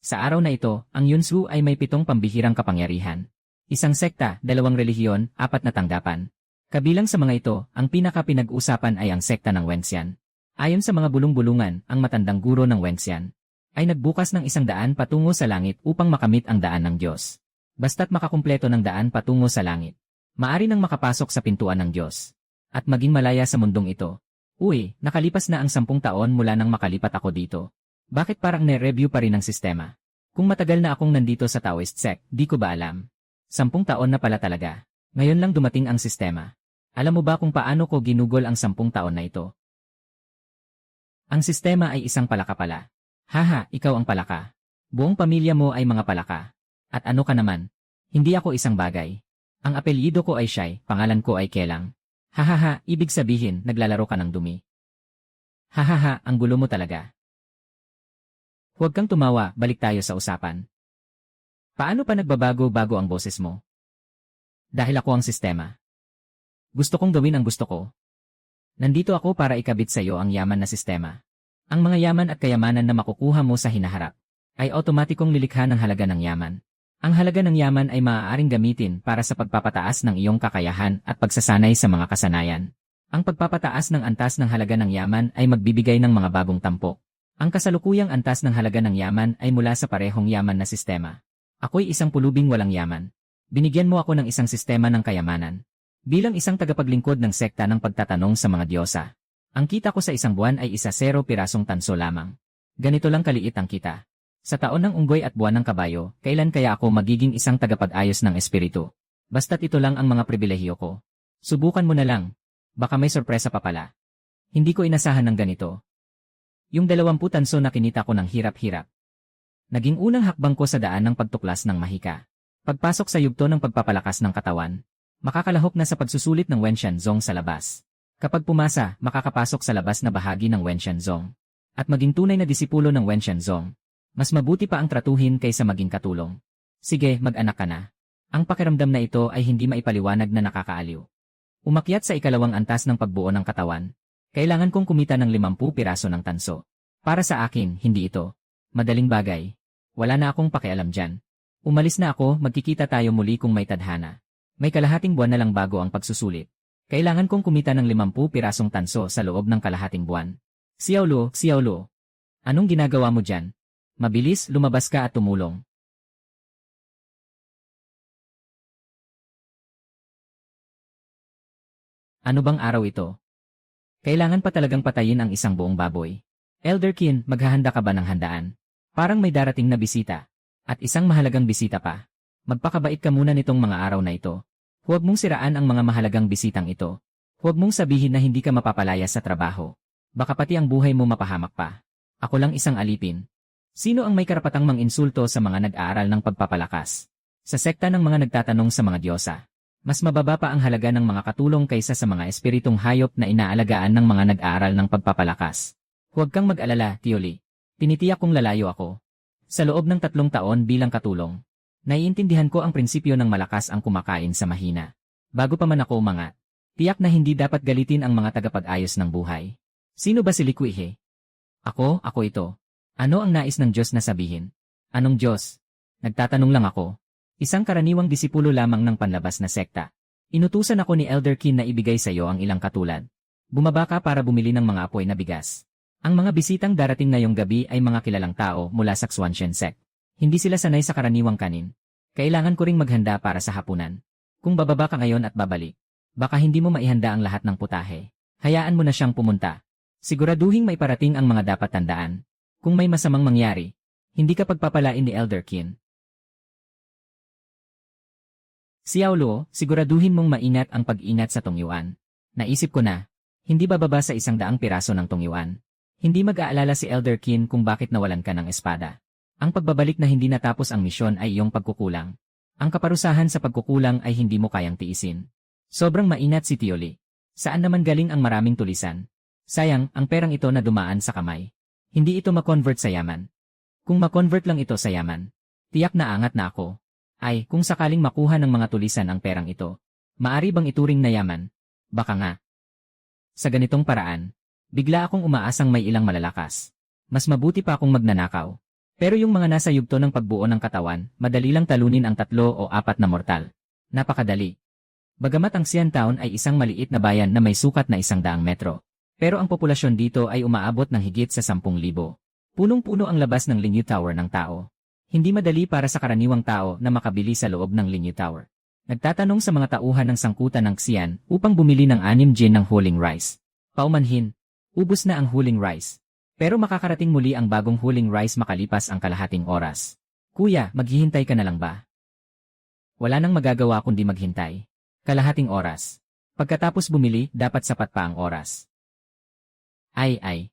Sa araw na ito, ang Yunsu ay may 7 pambihirang kapangyarihan. Isang sekta, 2 relihiyon, 4 na tanggapan. Kabilang sa mga ito, ang pinaka-pinag-usapan ay ang sekta ng Wenxian. Ayon sa mga bulong-bulungan, ang matandang guro ng Wenxian ay nagbukas ng isang daan patungo sa langit upang makamit ang daan ng Diyos. Basta't makakumpleto ng daan patungo sa langit, maari nang makapasok sa pintuan ng Diyos at maging malaya sa mundong ito. Uy, nakalipas na ang 10 taon mula nang makalipat ako dito. Bakit parang ne-review pa rin ang sistema? Kung matagal na akong nandito sa Taoist sect, di ko ba alam? 10 taon na pala talaga. Ngayon lang dumating ang sistema. Alam mo ba kung paano ko ginugol ang 10 taon na ito? Ang sistema ay isang palaka pala. Haha, ikaw ang palaka. Buong pamilya mo ay mga palaka. At ano ka naman? Hindi ako isang bagay. Ang apelyido ko ay Shai, pangalan ko ay Kelang. Hahaha, ibig sabihin, naglalaro ka ng dumi. Hahaha, ang gulo mo talaga. Huwag kang tumawa, balik tayo sa usapan. Paano pa nagbabago-bago ang boses mo? Dahil ako ang sistema. Gusto kong gawin ang gusto ko. Nandito ako para ikabit sa iyo ang yaman na sistema. Ang mga yaman at kayamanan na makukuha mo sa hinaharap ay otomatikong lilikha ng halaga ng yaman. Ang halaga ng yaman ay maaaring gamitin para sa pagpapataas ng iyong kakayahan at pagsasanay sa mga kasanayan. Ang pagpapataas ng antas ng halaga ng yaman ay magbibigay ng mga bagong tampok. Ang kasalukuyang antas ng halaga ng yaman ay mula sa parehong yaman na sistema. Ako'y isang pulubing walang yaman. Binigyan mo ako ng isang sistema ng kayamanan. Bilang isang tagapaglingkod ng sekta ng pagtatanong sa mga diyosa, ang kita ko sa isang buwan ay 0 pirasong tanso lamang. Ganito lang kaliit ang kita. Sa taon ng unggoy at buwan ng kabayo, kailan kaya ako magiging isang tagapag-ayos ng espiritu? Basta't ito lang ang mga pribilehiyo ko. Subukan mo na lang. Baka may sorpresa pa pala. Hindi ko inasahan ng ganito. Yung 20 tanso na kinita ko ng hirap-hirap. Naging unang hakbang ko sa daan ng pagtuklas ng mahika. Pagpasok sa yugto ng pagpapalakas ng katawan, makakalahok na sa pagsusulit ng Wenxian Zong sa labas. Kapag pumasa, makakapasok sa labas na bahagi ng Wenxian Zong. At maging tunay na disipulo ng Wenxian Zong. Mas mabuti pa ang tratuhin kaysa maging katulong. Sige, mag-anak ka na. Ang pakiramdam na ito ay hindi maipaliwanag na nakakaaliw. Umakyat sa 2 antas ng pagbuo ng katawan. Kailangan kong kumita ng 50 piraso ng tanso. Para sa akin, hindi ito madaling bagay. Wala na akong pakialam dyan. Umalis na ako, magkikita tayo muli kung may tadhana. May kalahating buwan na lang bago ang pagsusulit. Kailangan kong kumita ng 50 pirasong tanso sa loob ng kalahating buwan. Xiaolo, anong ginagawa mo dyan? Mabilis, lumabas ka at tumulong. Ano bang araw ito? Kailangan pa talagang patayin ang isang buong baboy. Elder Qin, maghahanda ka ba ng handaan? Parang may darating na bisita. At isang mahalagang bisita pa. Magpakabait ka muna nitong mga araw na ito. Huwag mong siraan ang mga mahalagang bisitang ito. Huwag mong sabihin na hindi ka mapapalaya sa trabaho. Baka pati ang buhay mo mapahamak pa. Ako lang isang alipin. Sino ang may karapatang mang-insulto sa mga nag-aaral ng pagpapalakas? Sa sekta ng mga nagtatanong sa mga diyosa, mas mababa pa ang halaga ng mga katulong kaysa sa mga espiritong hayop na inaalagaan ng mga nag-aaral ng pagpapalakas. Huwag kang mag-alala, Tioli. Tinitiyak kong lalayo ako. Sa loob ng 3 taon bilang katulong, naiintindihan ko ang prinsipyo ng malakas ang kumakain sa mahina. Bago pa man ako umangat, tiyak na hindi dapat galitin ang mga tagapag-ayos ng buhay. Sino ba si Liquihe? Ako ito. Ano ang nais ng Diyos na sabihin? Anong Diyos? Nagtatanong lang ako. Isang karaniwang disipulo lamang ng panlabas na sekta. Inutusan ako ni Elder Qin na ibigay sa iyo ang ilang katulad. Bumaba ka para bumili ng mga apoy na bigas. Ang mga bisitang darating ngayong gabi ay mga kilalang tao mula sa Xuanzhen sect. Hindi sila sanay sa karaniwang kanin. Kailangan ko ring maghanda para sa hapunan. Kung bababa ka ngayon at babalik, baka hindi mo maihanda ang lahat ng putahe. Hayaan mo na siyang pumunta. Siguraduhing may parating ang mga dapat tandaan. Kung may masamang mangyari, hindi ka pagpapalain ni Elder Qin. Xiaolo, siguraduhin mong maingat ang pag-ingat sa tungyuan. Naisip ko na, hindi bababa sa 100 piraso ng tungyuan. Hindi mag-aalala si Elder Qin kung bakit nawalan ka ng espada. Ang pagbabalik na hindi natapos ang misyon ay iyong pagkukulang. Ang kaparusahan sa pagkukulang ay hindi mo kayang tiisin. Sobrang maingat si Tioli. Saan naman galing ang maraming tulisan? Sayang, ang perang ito na dumaan sa kamay. Hindi ito ma-convert sa yaman. Kung ma-convert lang ito sa yaman, tiyak na angat na ako. Ay, kung sakaling makuha ng mga tulisan ang perang ito, maari bang ituring na yaman? Baka nga. Sa ganitong paraan, bigla akong umaasang may ilang malalakas. Mas mabuti pa akong magnanakaw. Pero yung mga nasa yugto ng pagbuo ng katawan, madali lang talunin ang 3 o 4 na mortal. Napakadali. Bagamat ang Xiantown ay isang maliit na bayan na may sukat na 100 metro. Pero ang populasyon dito ay umaabot ng higit sa 10,000. Punong-puno ang labas ng Lingyu Tower ng tao. Hindi madali para sa karaniwang tao na makabili sa loob ng Lingyu Tower. Nagtatanong sa mga tauhan ng sangkutan ng Xian upang bumili ng 6 gin ng huling rice. Paumanhin, ubos na ang huling rice. Pero makakarating muli ang bagong huling rice makalipas ang kalahating oras. Kuya, maghihintay ka na lang ba? Wala nang magagawa kundi maghintay. Kalahating oras. Pagkatapos bumili, dapat sapat pa ang oras. Ay.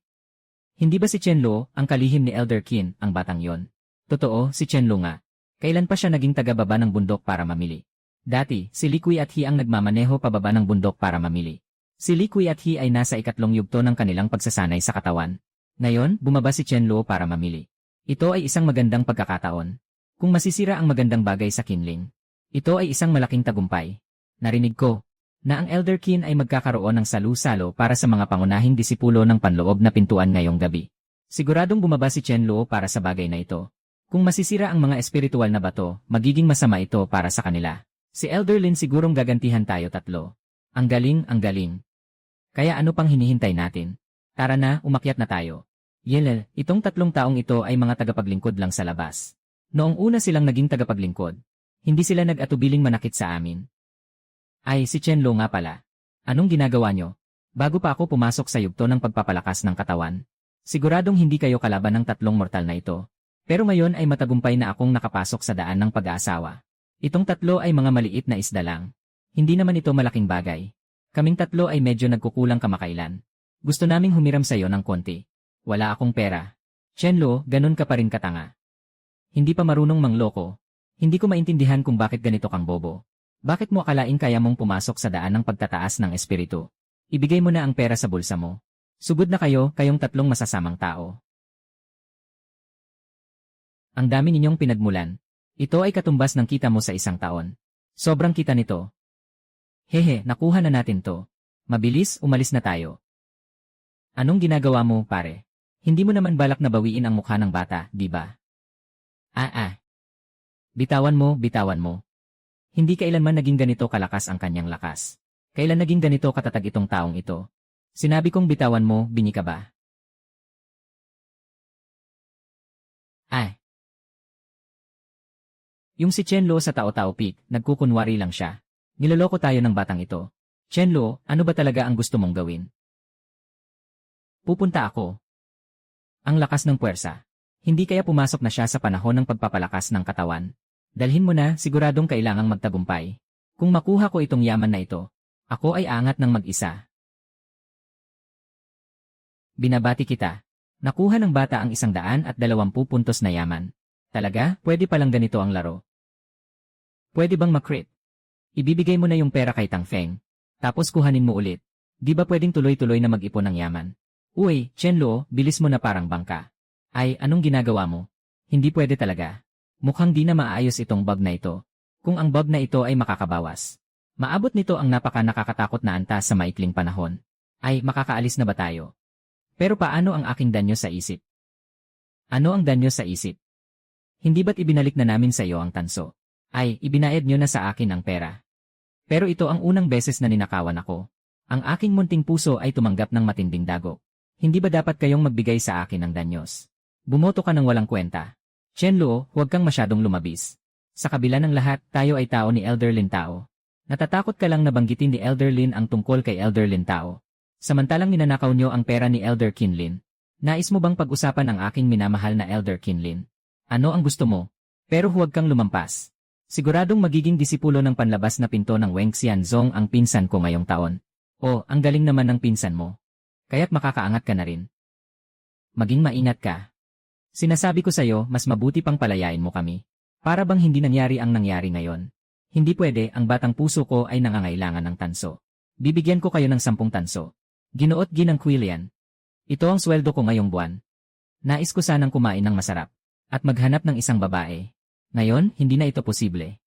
Hindi ba si Chenlo, ang kalihim ni Elder Qin, ang batang yon? Totoo, si Chenlo nga. Kailan pa siya naging taga-baba ng bundok para mamili? Dati, si Li Kui at He ang nagmamaneho pababa ng bundok para mamili. Si Li Kui at He ay nasa 2 yugto ng kanilang pagsasanay sa katawan. Ngayon, bumaba si Chenlo para mamili. Ito ay isang magandang pagkakataon. Kung masisira ang magandang bagay sa Qinling, ito ay isang malaking tagumpay. Narinig ko na ang Elder Qin ay magkakaroon ng salu-salo para sa mga pangunahing disipulo ng panloob na pintuan ngayong gabi. Siguradong bumaba si Chenlo para sa bagay na ito. Kung masisira ang mga espiritual na bato, magiging masama ito para sa kanila. Si Elder Lin sigurong gagantihan tayo 3. Ang galing. Kaya ano pang hinihintay natin? Tara na, umakyat na tayo. Yelel, itong 3 taong ito ay mga tagapaglingkod lang sa labas. Noong una silang naging tagapaglingkod, hindi sila nag-atubiling manakit sa amin. Ay, si Chenlo nga pala. Anong ginagawa nyo? Bago pa ako pumasok sa yugto ng pagpapalakas ng katawan. Siguradong hindi kayo kalaban ng 3 mortal na ito. Pero ngayon ay matagumpay na akong nakapasok sa daan ng pag-aasawa. Itong 3 ay mga maliit na isda lang. Hindi naman ito malaking bagay. Kaming 3 ay medyo nagkukulang kamakailan. Gusto naming humiram sa'yo ng konti. Wala akong pera. Chenlo, ganun ka pa rin katanga. Hindi pa marunong mangloko. Hindi ko maintindihan kung bakit ganito kang bobo. Bakit mo akalain kaya mong pumasok sa daan ng pagtataas ng espiritu? Ibigay mo na ang pera sa bulsa mo. Sugod na kayo, kayong 3 masasamang tao. Ang dami ninyong pinagmulan. Ito ay katumbas ng kita mo sa 1 taon. Sobrang kita nito. Hehe, nakuha na natin to. Mabilis, umalis na tayo. Anong ginagawa mo, pare? Hindi mo naman balak na bawiin ang mukha ng bata, di ba? Bitawan mo. Hindi kailanman naging ganito kalakas ang kanyang lakas. Kailan naging ganito katatag itong taong ito? Sinabi kong bitawan mo, bingi ka ba? Yung si Chenlo sa Tao-Tao Peak, nagkukunwari lang siya. Niloloko tayo ng batang ito. Chenlo, ano ba talaga ang gusto mong gawin? Pupunta ako. Ang lakas ng puwersa. Hindi kaya pumasok na siya sa panahon ng pagpapalakas ng katawan. Dalhin mo na, siguradong kailangang magtagumpay. Kung makuha ko itong yaman na ito, ako ay angat ng mag-isa. Binabati kita. Nakuha ng bata ang 120 puntos na yaman. Talaga, pwede palang ganito ang laro. Pwede bang makrit? Ibibigay mo na yung pera kay Tang Feng. Tapos kuhanin mo ulit. Di ba pwedeng tuloy-tuloy na mag-ipon ng yaman? Uy, Chenlo, bilis mo na parang bangka. Ay, anong ginagawa mo? Hindi pwede talaga. Mukhang di na maayos itong bug na ito. Kung ang bug na ito ay makakabawas. Maabot nito ang nakakatakot na antas sa maikling panahon. Ay, makakaalis na ba tayo? Pero paano ang aking danyo sa isip? Ano ang danyo sa isip? Hindi ba't ibinalik na namin sa iyo ang tanso? Ay, ibinayad nyo na sa akin ang pera. Pero ito ang unang beses na ninakawan ako. Ang aking munting puso ay tumanggap ng matinding dago. Hindi ba dapat kayong magbigay sa akin ng danyos? Bumoto ka ng walang kwenta. Chenlo, huwag kang masyadong lumabis. Sa kabila ng lahat, tayo ay tao ni Elder Lin Tao. Natatakot ka lang na banggitin ni Elder Lin ang tungkol kay Elder Lin Tao. Samantalang ninanakaw nyo ang pera ni Elder Qinlin. Nais mo bang pag-usapan ang aking minamahal na Elder Qinlin? Ano ang gusto mo? Pero huwag kang lumampas. Siguradong magiging disipulo ng panlabas na pinto ng Weng Xianzong ang pinsan ko ngayong taon. O, ang galing naman ng pinsan mo. Kaya't makakaangat ka na rin. Maging maingat ka. Sinasabi ko sa'yo, mas mabuti pang palayain mo kami. Para bang hindi nangyari ang nangyari ngayon. Hindi pwede, ang batang puso ko ay nangangailangan ng tanso. Bibigyan ko kayo ng 10 tanso. Ginuot ginang Quillian. Ito ang sweldo ko ngayong buwan. Nais ko sanang kumain ng masarap. At maghanap ng isang babae. Ngayon, hindi na ito posible.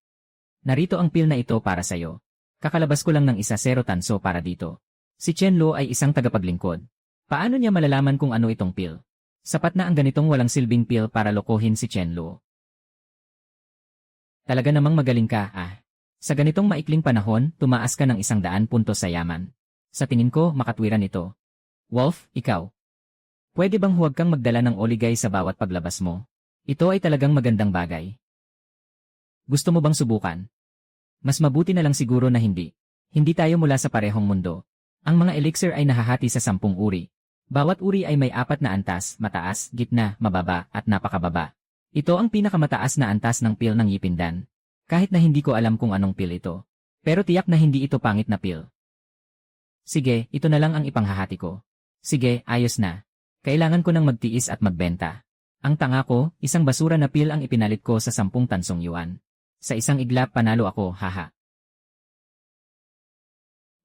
Narito ang pil na ito para sa'yo. Kakalabas ko lang ng 10 tanso para dito. Si Chenlo ay isang tagapaglingkod. Paano niya malalaman kung ano itong pil? Sapat na ang ganitong walang silbing pill para lokohin si Chenlu. Talaga namang magaling ka, ah. Sa ganitong maikling panahon, tumaas ka ng 100 puntos sa yaman. Sa tingin ko, makatwiran ito. Wolf, ikaw. Pwede bang huwag kang magdala ng oligay sa bawat paglabas mo? Ito ay talagang magandang bagay. Gusto mo bang subukan? Mas mabuti na lang siguro na hindi. Hindi tayo mula sa parehong mundo. Ang mga elixir ay nahahati sa 10 uri. Bawat uri ay may 4 na antas, mataas, gitna, mababa, at napakababa. Ito ang pinakamataas na antas ng pill ng Yipindan. Kahit na hindi ko alam kung anong pill ito. Pero tiyak na hindi ito pangit na pill. Sige, ito na lang ang ipanghahati ko. Sige, ayos na. Kailangan ko nang magtiis at magbenta. Ang tanga ko, isang basura na pill ang ipinalit ko sa 10 tansong yuan. Sa isang iglap panalo ako, haha.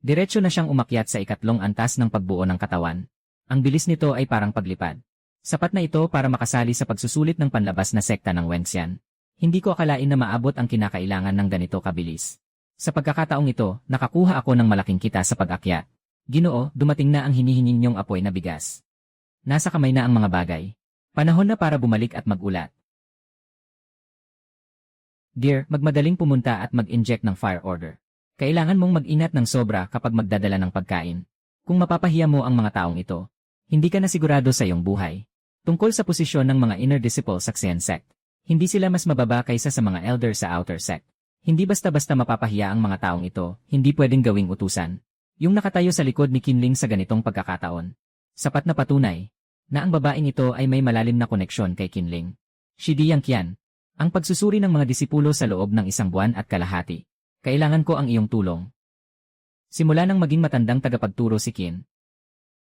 Diretso na siyang umakyat sa ikatlong antas ng pagbuo ng katawan. Ang bilis nito ay parang paglipad. Sapat na ito para makasali sa pagsusulit ng panlabas na sekta ng Wenxian. Hindi ko akalain na maabot ang kinakailangan ng ganito kabilis. Sa pagkakataong ito, nakakuha ako ng malaking kita sa pag-akyat. Ginoo, dumating na ang hinihingi niyong apoy na bigas. Nasa kamay na ang mga bagay. Panahon na para bumalik at magulat. Dear, magmadaling pumunta at mag-inject ng fire order. Kailangan mong mag-inat ng sobra kapag magdadala ng pagkain. Kung mapapahiya mo ang mga taong ito, hindi ka na sigurado sa iyong buhay. Tungkol sa posisyon ng mga inner disciple sa Xian sect, hindi sila mas mababa kaysa sa mga elder sa outer sect. Hindi basta-basta mapapahiya ang mga taong ito, hindi pwedeng gawing utusan. Yung nakatayo sa likod ni Qinling sa ganitong pagkakataon. Sapat na patunay na ang babaeng ito ay may malalim na koneksyon kay Qinling. Si Diang Qian, ang pagsusuri ng mga disipulo sa loob ng 1 buwan at kalahati. Kailangan ko ang iyong tulong. Simula nang maging matandang tagapagturo si Qin.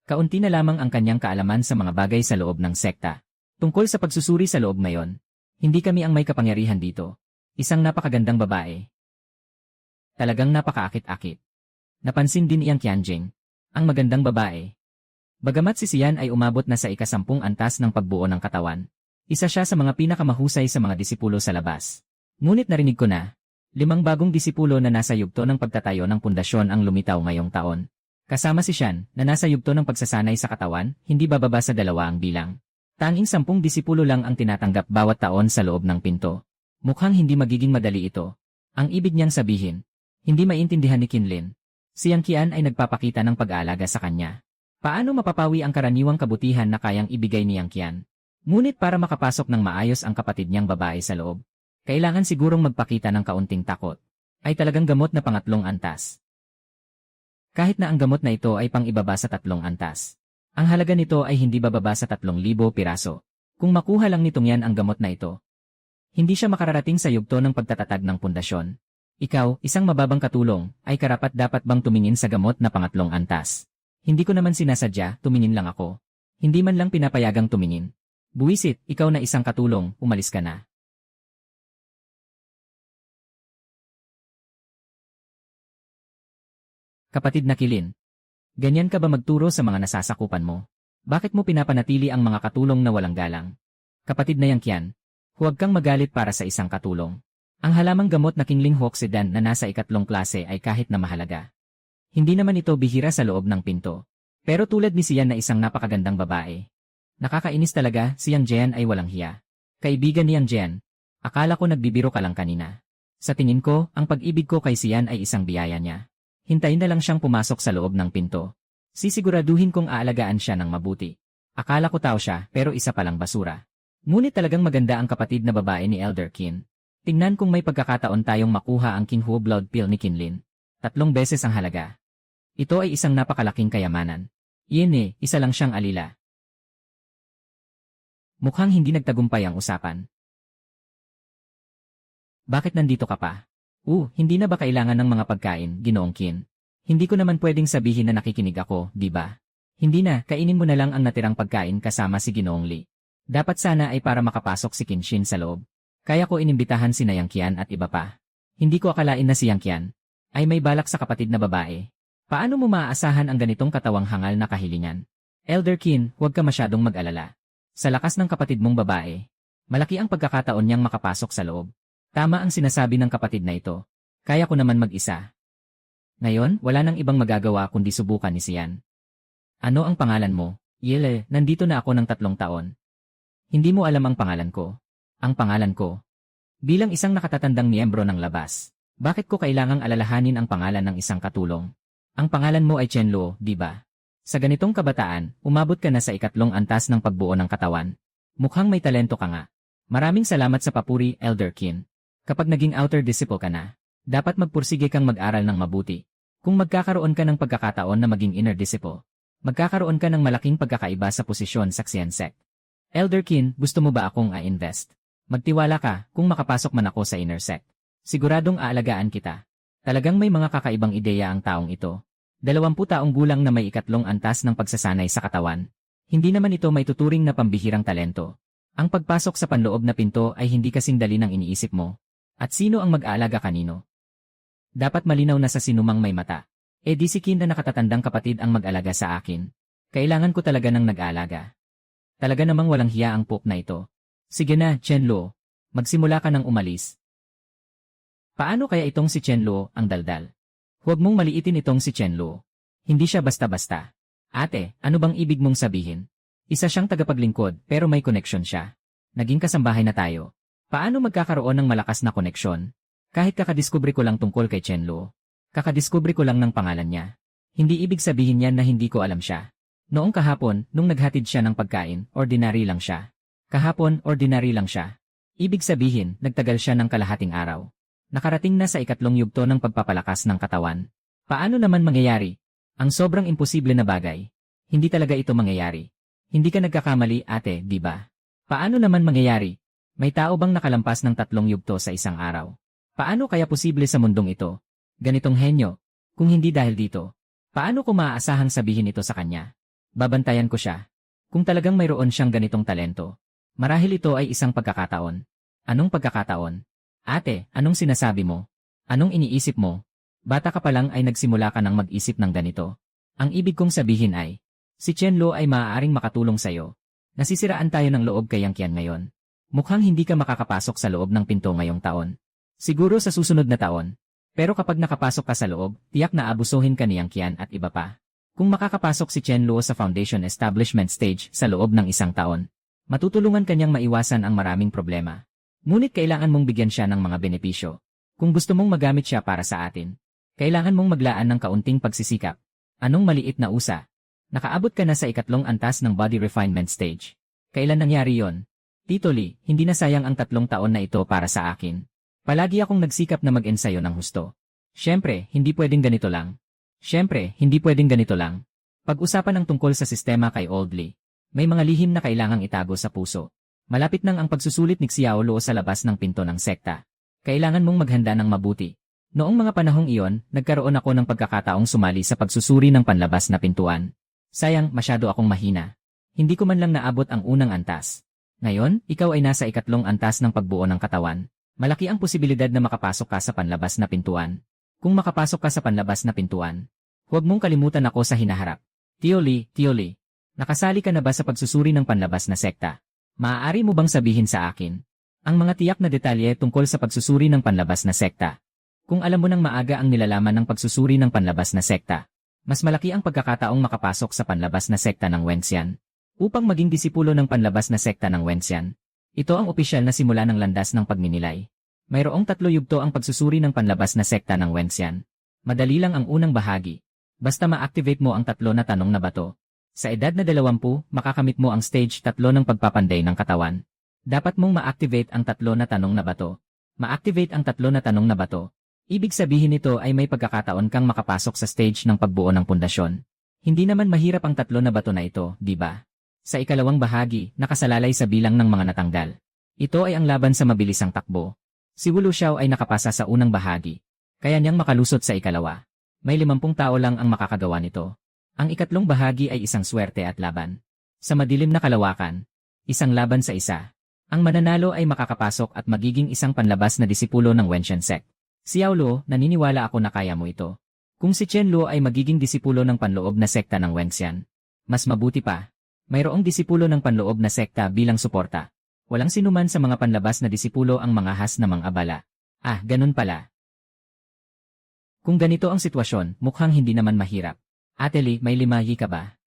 Kaunti na lamang ang kanyang kaalaman sa mga bagay sa loob ng sekta. Tungkol sa pagsusuri sa loob ngayon, hindi kami ang may kapangyarihan dito. Isang napakagandang babae. Talagang napakaakit-akit. Napansin din iyang Qianjing, ang magandang babae. Bagamat si Xian ay umabot na sa ika-10 antas ng pagbuo ng katawan, isa siya sa mga pinakamahusay sa mga disipulo sa labas. Ngunit narinig ko na, 5 bagong disipulo na nasa yugto ng pagtatayo ng pundasyon ang lumitaw ngayong taon. Kasama si Xian, na nasa yugto ng pagsasanay sa katawan, hindi bababa sa 2 ang bilang. Tanging 10 disipulo lang ang tinatanggap bawat taon sa loob ng pinto. Mukhang hindi magiging madali ito. Ang ibig niyang sabihin, hindi maintindihan ni Qinlin. Si Yang Qian ay nagpapakita ng pag-aalaga sa kanya. Paano mapapawi ang karaniwang kabutihan na kayang ibigay ni Yang Qian? Ngunit para makapasok ng maayos ang kapatid niyang babae sa loob, kailangan sigurong magpakita ng kaunting takot. Ay talagang gamot na 3 antas. Kahit na ang gamot na ito ay pang-ibaba sa 3 antas. Ang halaga nito ay hindi bababa sa 3,000 piraso. Kung makuha lang nitong yan ang gamot na ito, hindi siya makararating sa yugto ng pagtatatag ng pundasyon. Ikaw, isang mababang katulong, ay karapat-dapat bang tumingin sa gamot na 3 antas? Hindi ko naman sinasadya, tumingin lang ako. Hindi man lang pinapayagang tumingin. Buwisit, ikaw na isang katulong, umalis ka na. Kapatid na Qilin, ganyan ka ba magturo sa mga nasasakupan mo? Bakit mo pinapanatili ang mga katulong na walang galang? Kapatid na Yang Qian, huwag kang magalit para sa isang katulong. Ang halamang gamot na Qingling Hoxidan na nasa 3 klase ay kahit na mahalaga. Hindi naman ito bihira sa loob ng pinto. Pero tulad ni Xian na isang napakagandang babae. Nakakainis talaga, si Yang Jian ay walang hiya. Kaibigan ni Yang Jian, akala ko nagbibiro ka lang kanina. Sa tingin ko, ang pag-ibig ko kay Xian ay isang biyaya niya. Hintayin na lang siyang pumasok sa loob ng pinto. Sisiguraduhin kong aalagaan siya ng mabuti. Akala ko tao siya, pero isa palang basura. Ngunit talagang maganda ang kapatid na babae ni Elder Qin. Tingnan kung may pagkakataon tayong makuha ang Qinhuo Blood Pill ni Qinlin. 3 beses ang halaga. Ito ay isang napakalaking kayamanan. Iyan isa lang siyang alila. Mukhang hindi nagtagumpay ang usapan. Bakit nandito ka pa? Hindi na ba kailangan ng mga pagkain, Ginoong Qin? Hindi ko naman pwedeng sabihin na nakikinig ako, di ba? Hindi na, kainin mo na lang ang natirang pagkain kasama si Ginoong Li. Dapat sana ay para makapasok si Qin Shin sa loob. Kaya ko inimbitahan si Yang Qian at iba pa. Hindi ko akalain na si Yang Qian ay may balak sa kapatid na babae. Paano mo maaasahan ang ganitong katawang hangal na kahilingan? Elder Qin, huwag ka masyadong mag-alala. Sa lakas ng kapatid mong babae, malaki ang pagkakataon niyang makapasok sa loob. Tama ang sinasabi ng kapatid na ito. Kaya ko naman mag-isa. Ngayon, wala nang ibang magagawa kundi subukan ni Xian. Ano ang pangalan mo? Yele, nandito na ako ng 3 taon. Hindi mo alam ang pangalan ko. Ang pangalan ko. Bilang isang nakatatandang miyembro ng labas, bakit ko kailangang alalahanin ang pangalan ng isang katulong? Ang pangalan mo ay Chen Luo, di ba? Sa ganitong kabataan, umabot ka na sa 2 antas ng pagbuo ng katawan. Mukhang may talento ka nga. Maraming salamat sa papuri, Elder Qin. Kapag naging outer disciple ka na, dapat magpursige kang mag-aral ng mabuti. Kung magkakaroon ka ng pagkakataon na maging inner disciple, magkakaroon ka ng malaking pagkakaiba sa posisyon sa Xian sect. Elder Qin, gusto mo ba akong i-invest? Magtiwala ka kung makapasok man ako sa inner sect. Siguradong aalagaan kita. Talagang may mga kakaibang ideya ang taong ito. 20 taong gulang na may 2 antas ng pagsasanay sa katawan. Hindi naman ito may tuturing na pambihirang talento. Ang pagpasok sa panloob na pinto ay hindi kasing dali ng iniisip mo. At sino ang mag-aalaga kanino? Dapat malinaw na sa sinumang may mata. Di si Qin na nakatatandang kapatid ang mag-alaga sa akin. Kailangan ko talaga ng nag-aalaga. Talaga namang walang hiya ang pope na ito. Sige na, Chen Luo. Magsimula ka ng umalis. Paano kaya itong si Chen Luo ang daldal? Huwag mong maliitin itong si Chen Luo. Hindi siya basta-basta. Ate, ano bang ibig mong sabihin? Isa siyang tagapaglingkod pero may koneksyon siya. Naging kasambahay na tayo. Paano magkakaroon ng malakas na koneksyon? Kahit kakadiskubre ko lang tungkol kay Chen Luo. Kakadiskubre ko lang ng pangalan niya. Hindi ibig sabihin niyan na hindi ko alam siya. Noong kahapon, nung naghatid siya ng pagkain, ordinary lang siya. Kahapon, ordinary lang siya. Ibig sabihin, nagtagal siya ng kalahating araw. Nakarating na sa 2 yugto ng pagpapalakas ng katawan. Paano naman mangyayari? Ang sobrang imposible na bagay. Hindi talaga ito mangyayari. Hindi ka nagkakamali, ate, di ba? Paano naman mangyayari? May tao bang nakalampas ng 3 yugto sa isang araw? Paano kaya posible sa mundong ito? Ganitong henyo. Kung hindi dahil dito, paano ko maaasahang sabihin ito sa kanya? Babantayan ko siya. Kung talagang mayroon siyang ganitong talento, marahil ito ay isang pagkakataon. Anong pagkakataon? Ate, anong sinasabi mo? Anong iniisip mo? Bata ka pa lang ay nagsimula ka ng mag-isip ng ganito. Ang ibig kong sabihin ay, si Chen Luo ay maaaring makatulong sa'yo. Nasisiraan tayo ng loob kay Yang Qian ngayon. Mukhang hindi ka makakapasok sa loob ng pinto ngayong taon. Siguro sa susunod na taon. Pero kapag nakapasok ka sa loob, tiyak na abusuhin ka ni Yang Qian at iba pa. Kung makakapasok si Chen Luo sa foundation establishment stage sa loob ng 1 taon, matutulungan kanyang maiwasan ang maraming problema. Ngunit kailangan mong bigyan siya ng mga benepisyo. Kung gusto mong magamit siya para sa atin, kailangan mong maglaan ng kaunting pagsisikap. Anong maliit na usa? Nakaabot ka na sa 2 antas ng body refinement stage. Kailan nangyari yon? Tito Lee, hindi na sayang ang 3 taon na ito para sa akin. Palagi akong nagsikap na mag-ensayo ng husto. Siyempre, hindi pwedeng ganito lang. Pag-usapan ang tungkol sa sistema kay Old Lee. May mga lihim na kailangang itago sa puso. Malapit nang ang pagsusulit ni Xiao Luo sa labas ng pinto ng sekta. Kailangan mong maghanda ng mabuti. Noong mga panahong iyon, nagkaroon ako ng pagkakataong sumali sa pagsusuri ng panlabas na pintuan. Sayang, masyado akong mahina. Hindi ko man lang naabot ang unang antas. Ngayon, ikaw ay nasa 2 antas ng pagbuo ng katawan. Malaki ang posibilidad na makapasok ka sa panlabas na pintuan. Kung makapasok ka sa panlabas na pintuan, huwag mong kalimutan ako sa hinaharap. Tio Lee, nakasali ka na ba sa pagsusuri ng panlabas na sekta? Maaari mo bang sabihin sa akin ang mga tiyak na detalye tungkol sa pagsusuri ng panlabas na sekta? Kung alam mo nang maaga ang nilalaman ng pagsusuri ng panlabas na sekta, mas malaki ang pagkakataong makapasok sa panlabas na sekta ng Wenxian. Upang maging disipulo ng panlabas na sekta ng Wenxian, ito ang opisyal na simula ng landas ng pagninilay. Mayroong 3 yugto ang pagsusuri ng panlabas na sekta ng Wenxian. Madali lang ang unang bahagi. Basta ma-activate mo ang 3 na tanong na bato. Sa edad na 20, makakamit mo ang stage 3 ng pagpapanday ng katawan. Dapat mong ma-activate ang 3 na tanong na bato. Ma-activate ang 3 na tanong na bato. Ibig sabihin nito ay may pagkakataon kang makapasok sa stage ng pagbuo ng pundasyon. Hindi naman mahirap ang 3 na bato na ito, di ba? Sa ikalawang bahagi, nakasalalay sa bilang ng mga natanggal. Ito ay ang laban sa mabilisang takbo. Si Wu Luxiao ay nakapasa sa unang bahagi. Kaya niyang makalusot sa ikalawa. May 50 tao lang ang makakagawa nito. Ang ikatlong bahagi ay isang swerte at laban. Sa madilim na kalawakan, isang laban sa isa. Ang mananalo ay makakapasok at magiging isang panlabas na disipulo ng Wenxian sect. Xiao Luo, naniniwala ako na kaya mo ito. Kung si Chen Luo ay magiging disipulo ng panloob na sekta ng Wenxian, mas mabuti pa. Mayroong disipulo ng panloob na sekta bilang suporta. Walang sinuman sa mga panlabas na disipulo ang mga has na mang-abala. Ah, ganun pala. Kung ganito ang sitwasyon, mukhang hindi naman mahirap. Ate Lee, may limayi ka ba?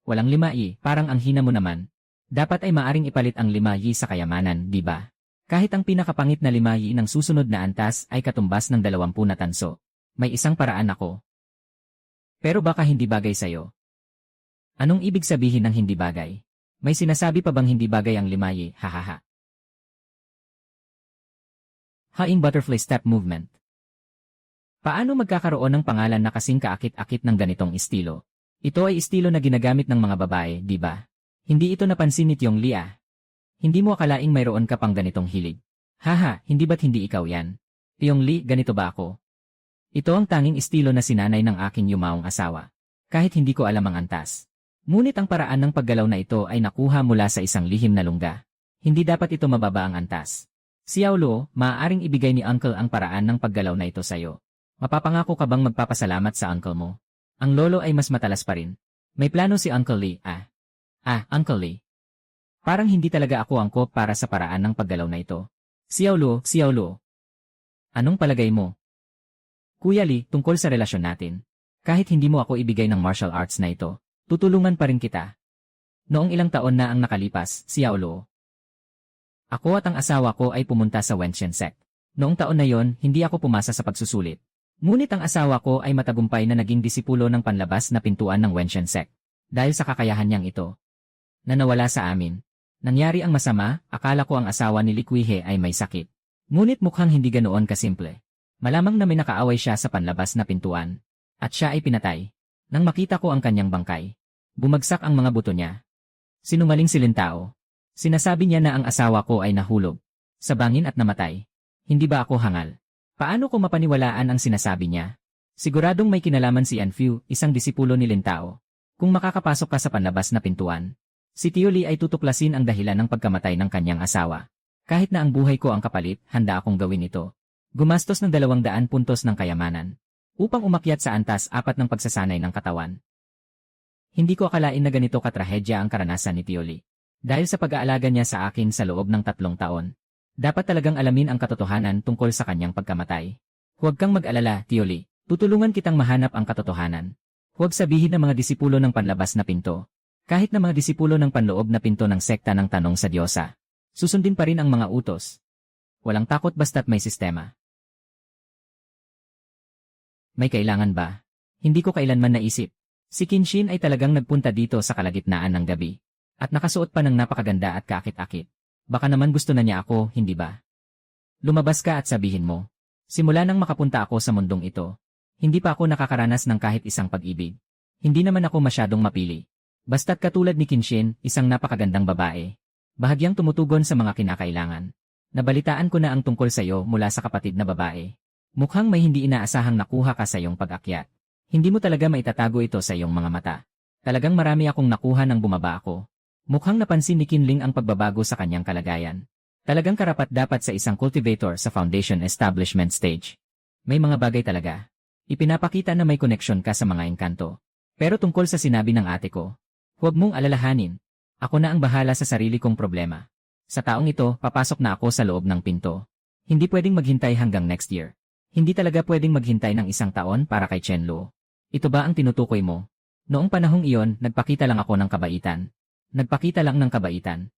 Walang 5 yi, parang ang hina mo naman. Dapat ay maaring ipalit ang 5 yi sa kayamanan, di ba? Kahit ang pinakapangit na 5 yi ng susunod na antas ay katumbas ng 20 na tanso. May isang paraan ako. Pero baka hindi bagay sa'yo. Anong ibig sabihin ng hindi bagay? May sinasabi pa bang hindi bagay ang 5 yi, hahaha? Haing butterfly step movement. Paano magkakaroon ng pangalan na kasing kaakit-akit ng ganitong estilo? Ito ay estilo na ginagamit ng mga babae, di ba? Hindi ito napansin ni Tiong Lia. Hindi mo akalaing mayroon ka pang ganitong hilig. Haha, hindi ba't hindi ikaw yan? Tiong Li, ganito ba ako? Ito ang tanging estilo na sinanay ng aking yumaong asawa. Kahit hindi ko alam ang antas. Ngunit ang paraan ng paggalaw na ito ay nakuha mula sa isang lihim na lungga. Hindi dapat ito mababa ang antas. Xiao Luo, maaaring ibigay ni Uncle ang paraan ng paggalaw na ito sa'yo. Mapapangako ka bang magpapasalamat sa uncle mo? Ang lolo ay mas matalas pa rin. May plano si Uncle Lee, Uncle Lee. Parang hindi talaga ako angkop para sa paraan ng paggalaw na ito. Xiao Luo. Anong palagay mo? Kuya Lee, tungkol sa relasyon natin. Kahit hindi mo ako ibigay ng martial arts na ito, tutulungan pa rin kita. Noong ilang taon na ang nakalipas, Xiao Luo. Ako at ang asawa ko ay pumunta sa Wenxian sect. Noong taon na yon, hindi ako pumasa sa pagsusulit. Ngunit ang asawa ko ay matagumpay na naging disipulo ng panlabas na pintuan ng Wenxian sect. Dahil sa kakayahan niyang ito. Nanawala sa amin. Nangyari ang masama, akala ko ang asawa ni Li Qihe ay may sakit. Ngunit mukhang hindi ganoon kasimple. Malamang na may nakaaway siya sa panlabas na pintuan. At siya ay pinatay. Nang makita ko ang kanyang bangkay, bumagsak ang mga buto niya. Sinungaling si Lin Tao. Sinasabi niya na ang asawa ko ay nahulog sa bangin at namatay. Hindi ba ako hangal? Paano ko mapaniwalaan ang sinasabi niya? Siguradong may kinalaman si Anfu, isang disipulo ni Lin Tao. Kung makakapasok ka sa panlabas na pintuan, si Tio Li ay tutuklasin ang dahilan ng pagkamatay ng kanyang asawa. Kahit na ang buhay ko ang kapalit, handa akong gawin ito. Gumastos ng 200 puntos ng kayamanan upang umakyat sa antas 4 ng pagsasanay ng katawan. Hindi ko akalain na ganito katrahedya ang karanasan ni Tio Li. Dahil sa pag-aalaga niya sa akin sa loob ng 3 taon. Dapat talagang alamin ang katotohanan tungkol sa kanyang pagkamatay. Huwag kang mag-alala, Tio Li. Tutulungan kitang mahanap ang katotohanan. Huwag sabihin ng mga disipulo ng panlabas na pinto. Kahit na mga disipulo ng panloob na pinto ng sekta ng tanong sa Diyosa. Susundin pa rin ang mga utos. Walang takot basta't may sistema. May kailangan ba? Hindi ko kailanman naisip. Si Kinshin ay talagang nagpunta dito sa kalagitnaan ng gabi. At nakasuot pa ng napakaganda at kaakit-akit. Baka naman gusto na niya ako, hindi ba? Lumabas ka at sabihin mo. Simula nang makapunta ako sa mundong ito, hindi pa ako nakakaranas ng kahit isang pag-ibig. Hindi naman ako masyadong mapili. Basta't katulad ni Kinshin, isang napakagandang babae. Bahagyang tumutugon sa mga kinakailangan. Nabalitaan ko na ang tungkol sa iyo mula sa kapatid na babae. Mukhang may hindi inaasahang nakuha ka sa iyong pag-akyat. Hindi mo talaga maitatago ito sa iyong mga mata. Talagang marami akong nakuha nang bumaba ako. Mukhang napansin ni Kinling ang pagbabago sa kanyang kalagayan. Talagang karapat-dapat sa isang cultivator sa foundation establishment stage. May mga bagay talaga. Ipinapakita na may koneksyon ka sa mga engkanto. Pero tungkol sa sinabi ng ate ko, huwag mong alalahanin. Ako na ang bahala sa sarili kong problema. Sa taong ito, papasok na ako sa loob ng pinto. Hindi pwedeng maghintay hanggang next year. Hindi talaga pwedeng maghintay ng 1 taon para kay Chen Luo. Ito ba ang tinutukoy mo? Noong panahong iyon, nagpakita lang ako ng kabaitan. Nagpakita lang ng kabaitan.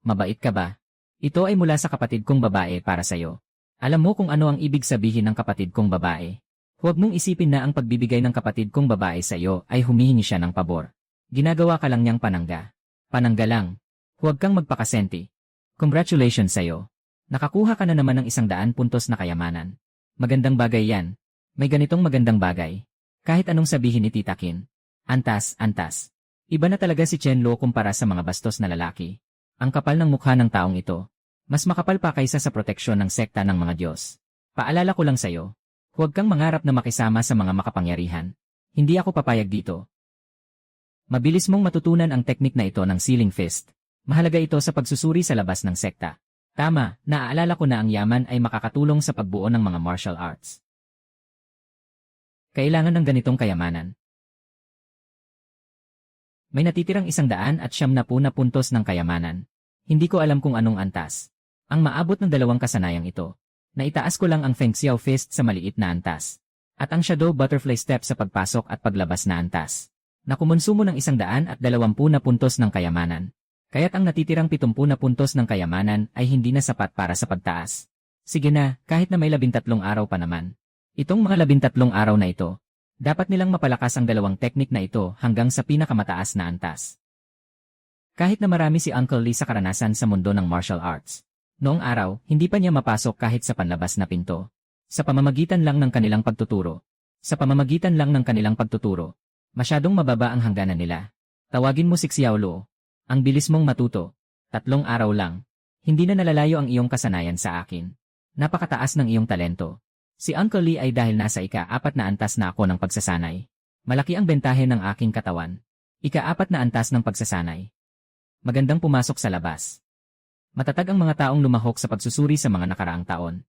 Mabait ka ba? Ito ay mula sa kapatid kong babae para sa'yo. Alam mo kung ano ang ibig sabihin ng kapatid kong babae. Huwag mong isipin na ang pagbibigay ng kapatid kong babae sa'yo ay humihingi siya ng pabor. Ginagawa ka lang niyang panangga. Panangga lang. Huwag kang magpakasenti. Congratulations sa'yo. Nakakuha ka na naman ng 100 puntos na kayamanan. Magandang bagay yan. May ganitong magandang bagay. Kahit anong sabihin ni Tita Kin. Antas. Iba na talaga si Chen Luo kumpara sa mga bastos na lalaki. Ang kapal ng mukha ng taong ito. Mas makapal pa kaysa sa proteksyon ng sekta ng mga Diyos. Paalala ko lang sa'yo. Huwag kang mangarap na makisama sa mga makapangyarihan. Hindi ako papayag dito. Mabilis mong matutunan ang teknik na ito ng sealing fist. Mahalaga ito sa pagsusuri sa labas ng sekta. Tama, naaalala ko na ang yaman ay makakatulong sa pagbuo ng mga martial arts. Kailangan ng ganitong kayamanan. May natitirang 190 na puntos ng kayamanan. Hindi ko alam kung anong antas. Ang maabot ng 2 kasanayang ito. Naitaas ko lang ang Feng Xiao Fist sa maliit na antas. At ang Shadow Butterfly Step sa pagpasok at paglabas na antas. Nakumonsumo ng 120 na puntos ng kayamanan. Kaya't ang natitirang 70 na puntos ng kayamanan ay hindi na sapat para sa pagtaas. Sige na, kahit na may 13 araw pa naman. Itong mga 13 araw na ito, dapat nilang mapalakas ang dalawang teknik na ito hanggang sa pinakamataas na antas. Kahit na marami si Uncle Lee sa karanasan sa mundo ng martial arts, noong araw, hindi pa niya mapasok kahit sa panlabas na pinto. Sa pamamagitan lang ng kanilang pagtuturo. Masyadong mababa ang hangganan nila. Tawagin mo si Xiao Luo. Ang bilis mong matuto. 3 araw lang. Hindi na nalalayo ang iyong kasanayan sa akin. Napakataas ng iyong talento. Si Uncle Lee ay dahil nasa ika-4 na antas na ako ng pagsasanay. Malaki ang bentahe ng aking katawan. Ika-4 na antas ng pagsasanay. Magandang pumasok sa labas. Matatag ang mga taong lumahok sa pagsusuri sa mga nakaraang taon.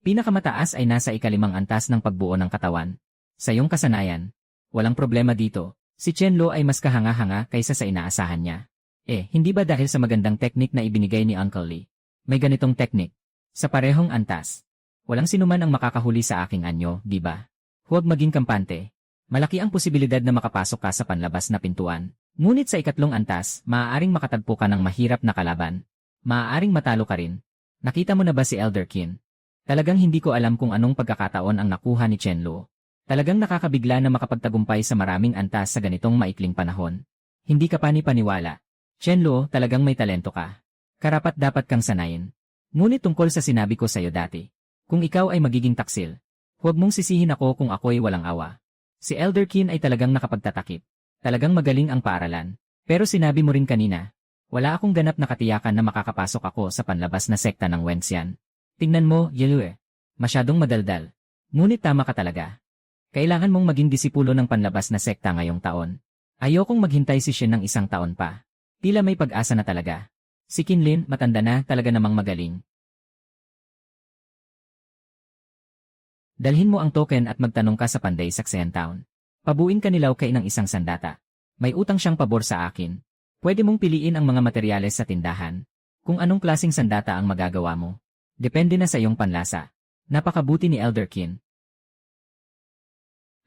Pinakamataas ay nasa ika-5 antas ng pagbuo ng katawan. Sa iyong kasanayan, walang problema dito. Si Chen Lo ay mas kahanga-hanga kaysa sa inaasahan niya. Hindi ba dahil sa magandang teknik na ibinigay ni Uncle Lee? May ganitong teknik. Sa parehong antas. Walang sinuman ang makakahuli sa aking anyo, di ba? Huwag maging kampante. Malaki ang posibilidad na makapasok ka sa panlabas na pintuan. Ngunit sa ikatlong antas, maaaring makatagpo ka ng mahirap na kalaban. Maaaring matalo ka rin. Nakita mo na ba si Elder Qin? Talagang hindi ko alam kung anong pagkakataon ang nakuha ni Chen Lo. Talagang nakakabigla na makapagtagumpay sa maraming antas sa ganitong maikling panahon. Hindi ka pani-paniwala. Chen Lo, talagang may talento ka. Karapat dapat kang sanayin. Ngunit tungkol sa sinabi ko sa iyo dati, kung ikaw ay magiging taksil, huwag mong sisihin ako kung ako'y walang awa. Si Elder Qin ay talagang nakapagtatakip. Talagang magaling ang paaralan. Pero sinabi mo rin kanina, wala akong ganap na katiyakan na makakapasok ako sa panlabas na sekta ng Wenxian. Tingnan mo, Yelue. Masyadong madaldal. Ngunit tama ka talaga. Kailangan mong maging disipulo ng panlabas na sekta ngayong taon. Ayokong maghintay si Shin ng 1 taon pa. Tila may pag-asa na talaga. Si Qinlin, matanda na, talaga namang magaling. Dalhin mo ang token at magtanong ka sa Panday Saxayan Town. Pabuin ka ni Lao Kai ng 1 sandata. May utang siyang pabor sa akin. Pwede mong piliin ang mga materyales sa tindahan. Kung anong klaseng sandata ang magagawa mo. Depende na sa iyong panlasa. Napakabuti ni Elder Qin.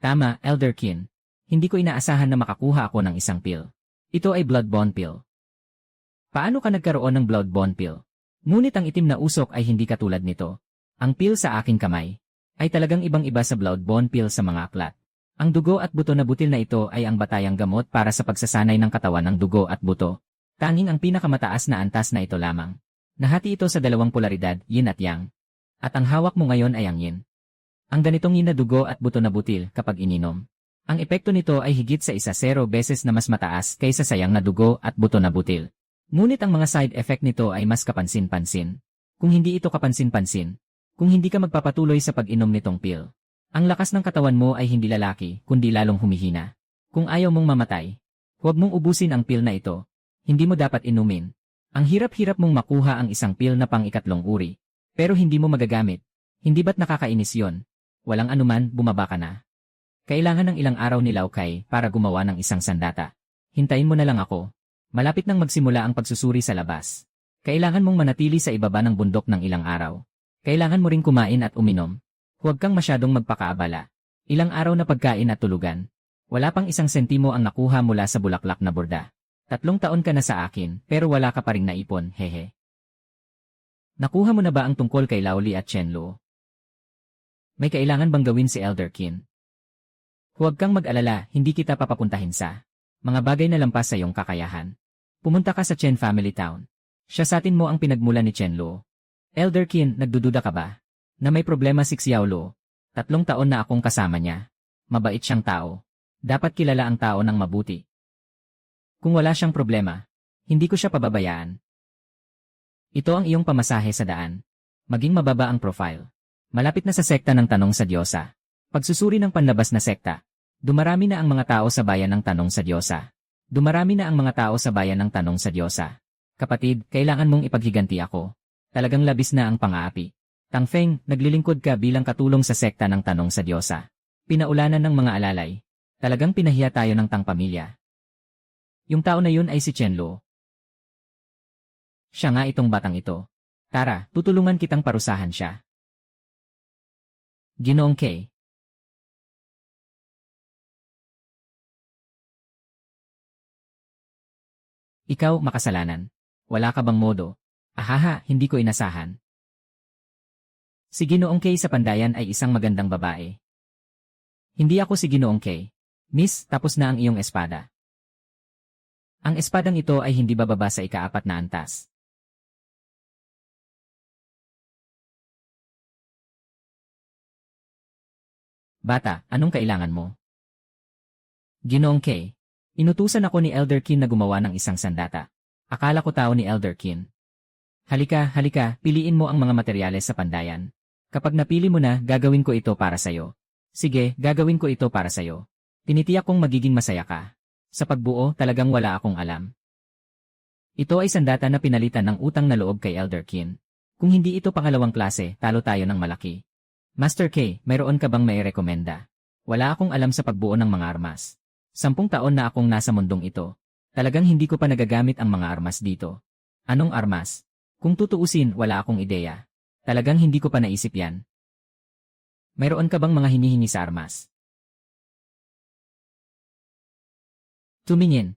Tama, Elder Qin. Hindi ko inaasahan na makakuha ako ng 1 pill. Ito ay blood bond pill. Paano ka nagkaroon ng blood bond pill? Ngunit ang itim na usok ay hindi katulad nito. Ang pill sa aking kamay ay talagang ibang-iba sa blood bond pill sa mga aklat. Ang dugo at buto na butil na ito ay ang batayang gamot para sa pagsasanay ng katawan ng dugo at buto. Tanging ang pinakamataas na antas na ito lamang. Nahati ito sa 2 polaridad, yin at yang. At ang hawak mo ngayon ay ang yin. Ang ganitong yin na dugo at buto na butil kapag ininom. Ang epekto nito ay higit sa 0 beses na mas mataas kaysa sa yang na dugo at buto na butil. Ngunit ang mga side effect nito ay mas kapansin-pansin. Kung hindi ito kapansin-pansin, kung hindi ka magpapatuloy sa pag-inom nitong pill, ang lakas ng katawan mo ay hindi lalaki kundi lalong humihina. Kung ayaw mong mamatay, huwag mong ubusin ang pill na ito. Hindi mo dapat inumin. Ang hirap-hirap mong makuha ang 1 pill na pang-3 uri, pero hindi mo magagamit. Hindi ba't nakakainis yon? Walang anuman, bumaba ka na. Kailangan ng ilang araw ni Lao Kai para gumawa ng 1 sandata. Hintayin mo na lang ako. Malapit nang magsimula ang pagsusuri sa labas. Kailangan mong manatili sa ibaba ng bundok ng ilang araw. Kailangan mo ring kumain at uminom. Huwag kang masyadong magpakaabala. Ilang araw na pagkain at tulugan. Wala pang 1 sentimo ang nakuha mula sa bulaklak na borda. 3 taon ka na sa akin, pero wala ka pa ring naipon, hehe. Nakuha mo na ba ang tungkol kay Lao Li at Chen Lo? May kailangan bang gawin si Elder Qin? Huwag kang mag-alala, hindi kita papapuntahin sa mga bagay na lampas sa iyong kakayahan. Pumunta ka sa Chen Family Town. Siyasatin mo ang pinagmula ni Chen Lo. Elder Qin, nagdududa ka ba? Na may problema si Xiao Lo. 3 taon na akong kasama niya. Mabait siyang tao. Dapat kilala ang tao ng mabuti. Kung wala siyang problema, hindi ko siya pababayaan. Ito ang iyong pamasahe sa daan. Maging mababa ang profile. Malapit na sa sekta ng tanong sa Diyosa. Pagsusuri ng panlabas na sekta. Dumarami na ang mga tao sa bayan ng tanong sa Diyosa. Dumarami na ang mga tao sa bayan ng tanong sa Diyosa. Kapatid, kailangan mong ipaghiganti ako. Talagang labis na ang pang-aapi. Tang Feng, naglilingkod ka bilang katulong sa sekta ng tanong sa Diyosa. Pinaulanan ng mga alalay. Talagang pinahiya tayo ng tang pamilya. Yung tao na yun ay si Chen Lo. Siya nga itong batang ito. Tara, tutulungan kitang parusahan siya. Ginoong Kay. Ikaw, makasalanan. Wala ka bang modo? Ahaha, hindi ko inasahan. Si Ginoong Kay sa Pandayan ay isang magandang babae. Hindi ako si Ginoong Kay. Miss, tapos na ang iyong espada. Ang espadang ito ay hindi bababa sa ika-4 na antas. Bata, anong kailangan mo? Ginoong Kay, inutusan ako ni Elder Kin na gumawa ng isang sandata. Akala ko tao ni Elder Kin. Halika, halika, piliin mo ang mga materyales sa Pandayan. Kapag napili mo na, gagawin ko ito para sayo. Sige, gagawin ko ito para sayo. Tinitiyak kong magiging masaya ka. Sa pagbuo, talagang wala akong alam. Ito ay sandata na pinalitan ng utang na loob kay Elder Kin. Kung hindi ito pangalawang klase, talo tayo ng malaki. Master K, mayroon ka bang mairekomenda? Wala akong alam sa pagbuo ng mga armas. 10 taon na akong nasa mundong ito. Talagang hindi ko pa nagagamit ang mga armas dito. Anong armas? Kung tutuusin, wala akong ideya. Talagang hindi ko pa naisip yan. Mayroon ka bang mga hinihingi sa armas? Tumingin.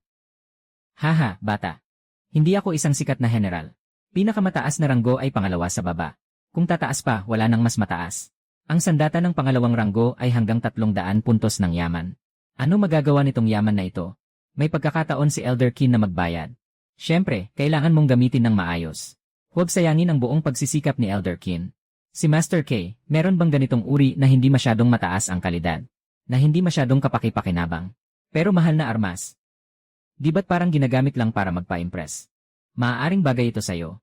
Haha, bata. Hindi ako isang sikat na general. Pinakamataas na ranggo ay pangalawa sa baba. Kung tataas pa, wala nang mas mataas. Ang sandata ng pangalawang ranggo ay hanggang 300 puntos ng yaman. Ano magagawa nitong yaman na ito? May pagkakataon si Elder Kin na magbayad. Siyempre, kailangan mong gamitin ng maayos. Huwag sayangin ang buong pagsisikap ni Elder Kin. Si Master K, meron bang ganitong uri na hindi masyadong mataas ang kalidad? Na hindi masyadong kapaki-pakinabang? Pero mahal na armas? Di ba't parang ginagamit lang para magpa-impress? Maaaring bagay ito sa'yo.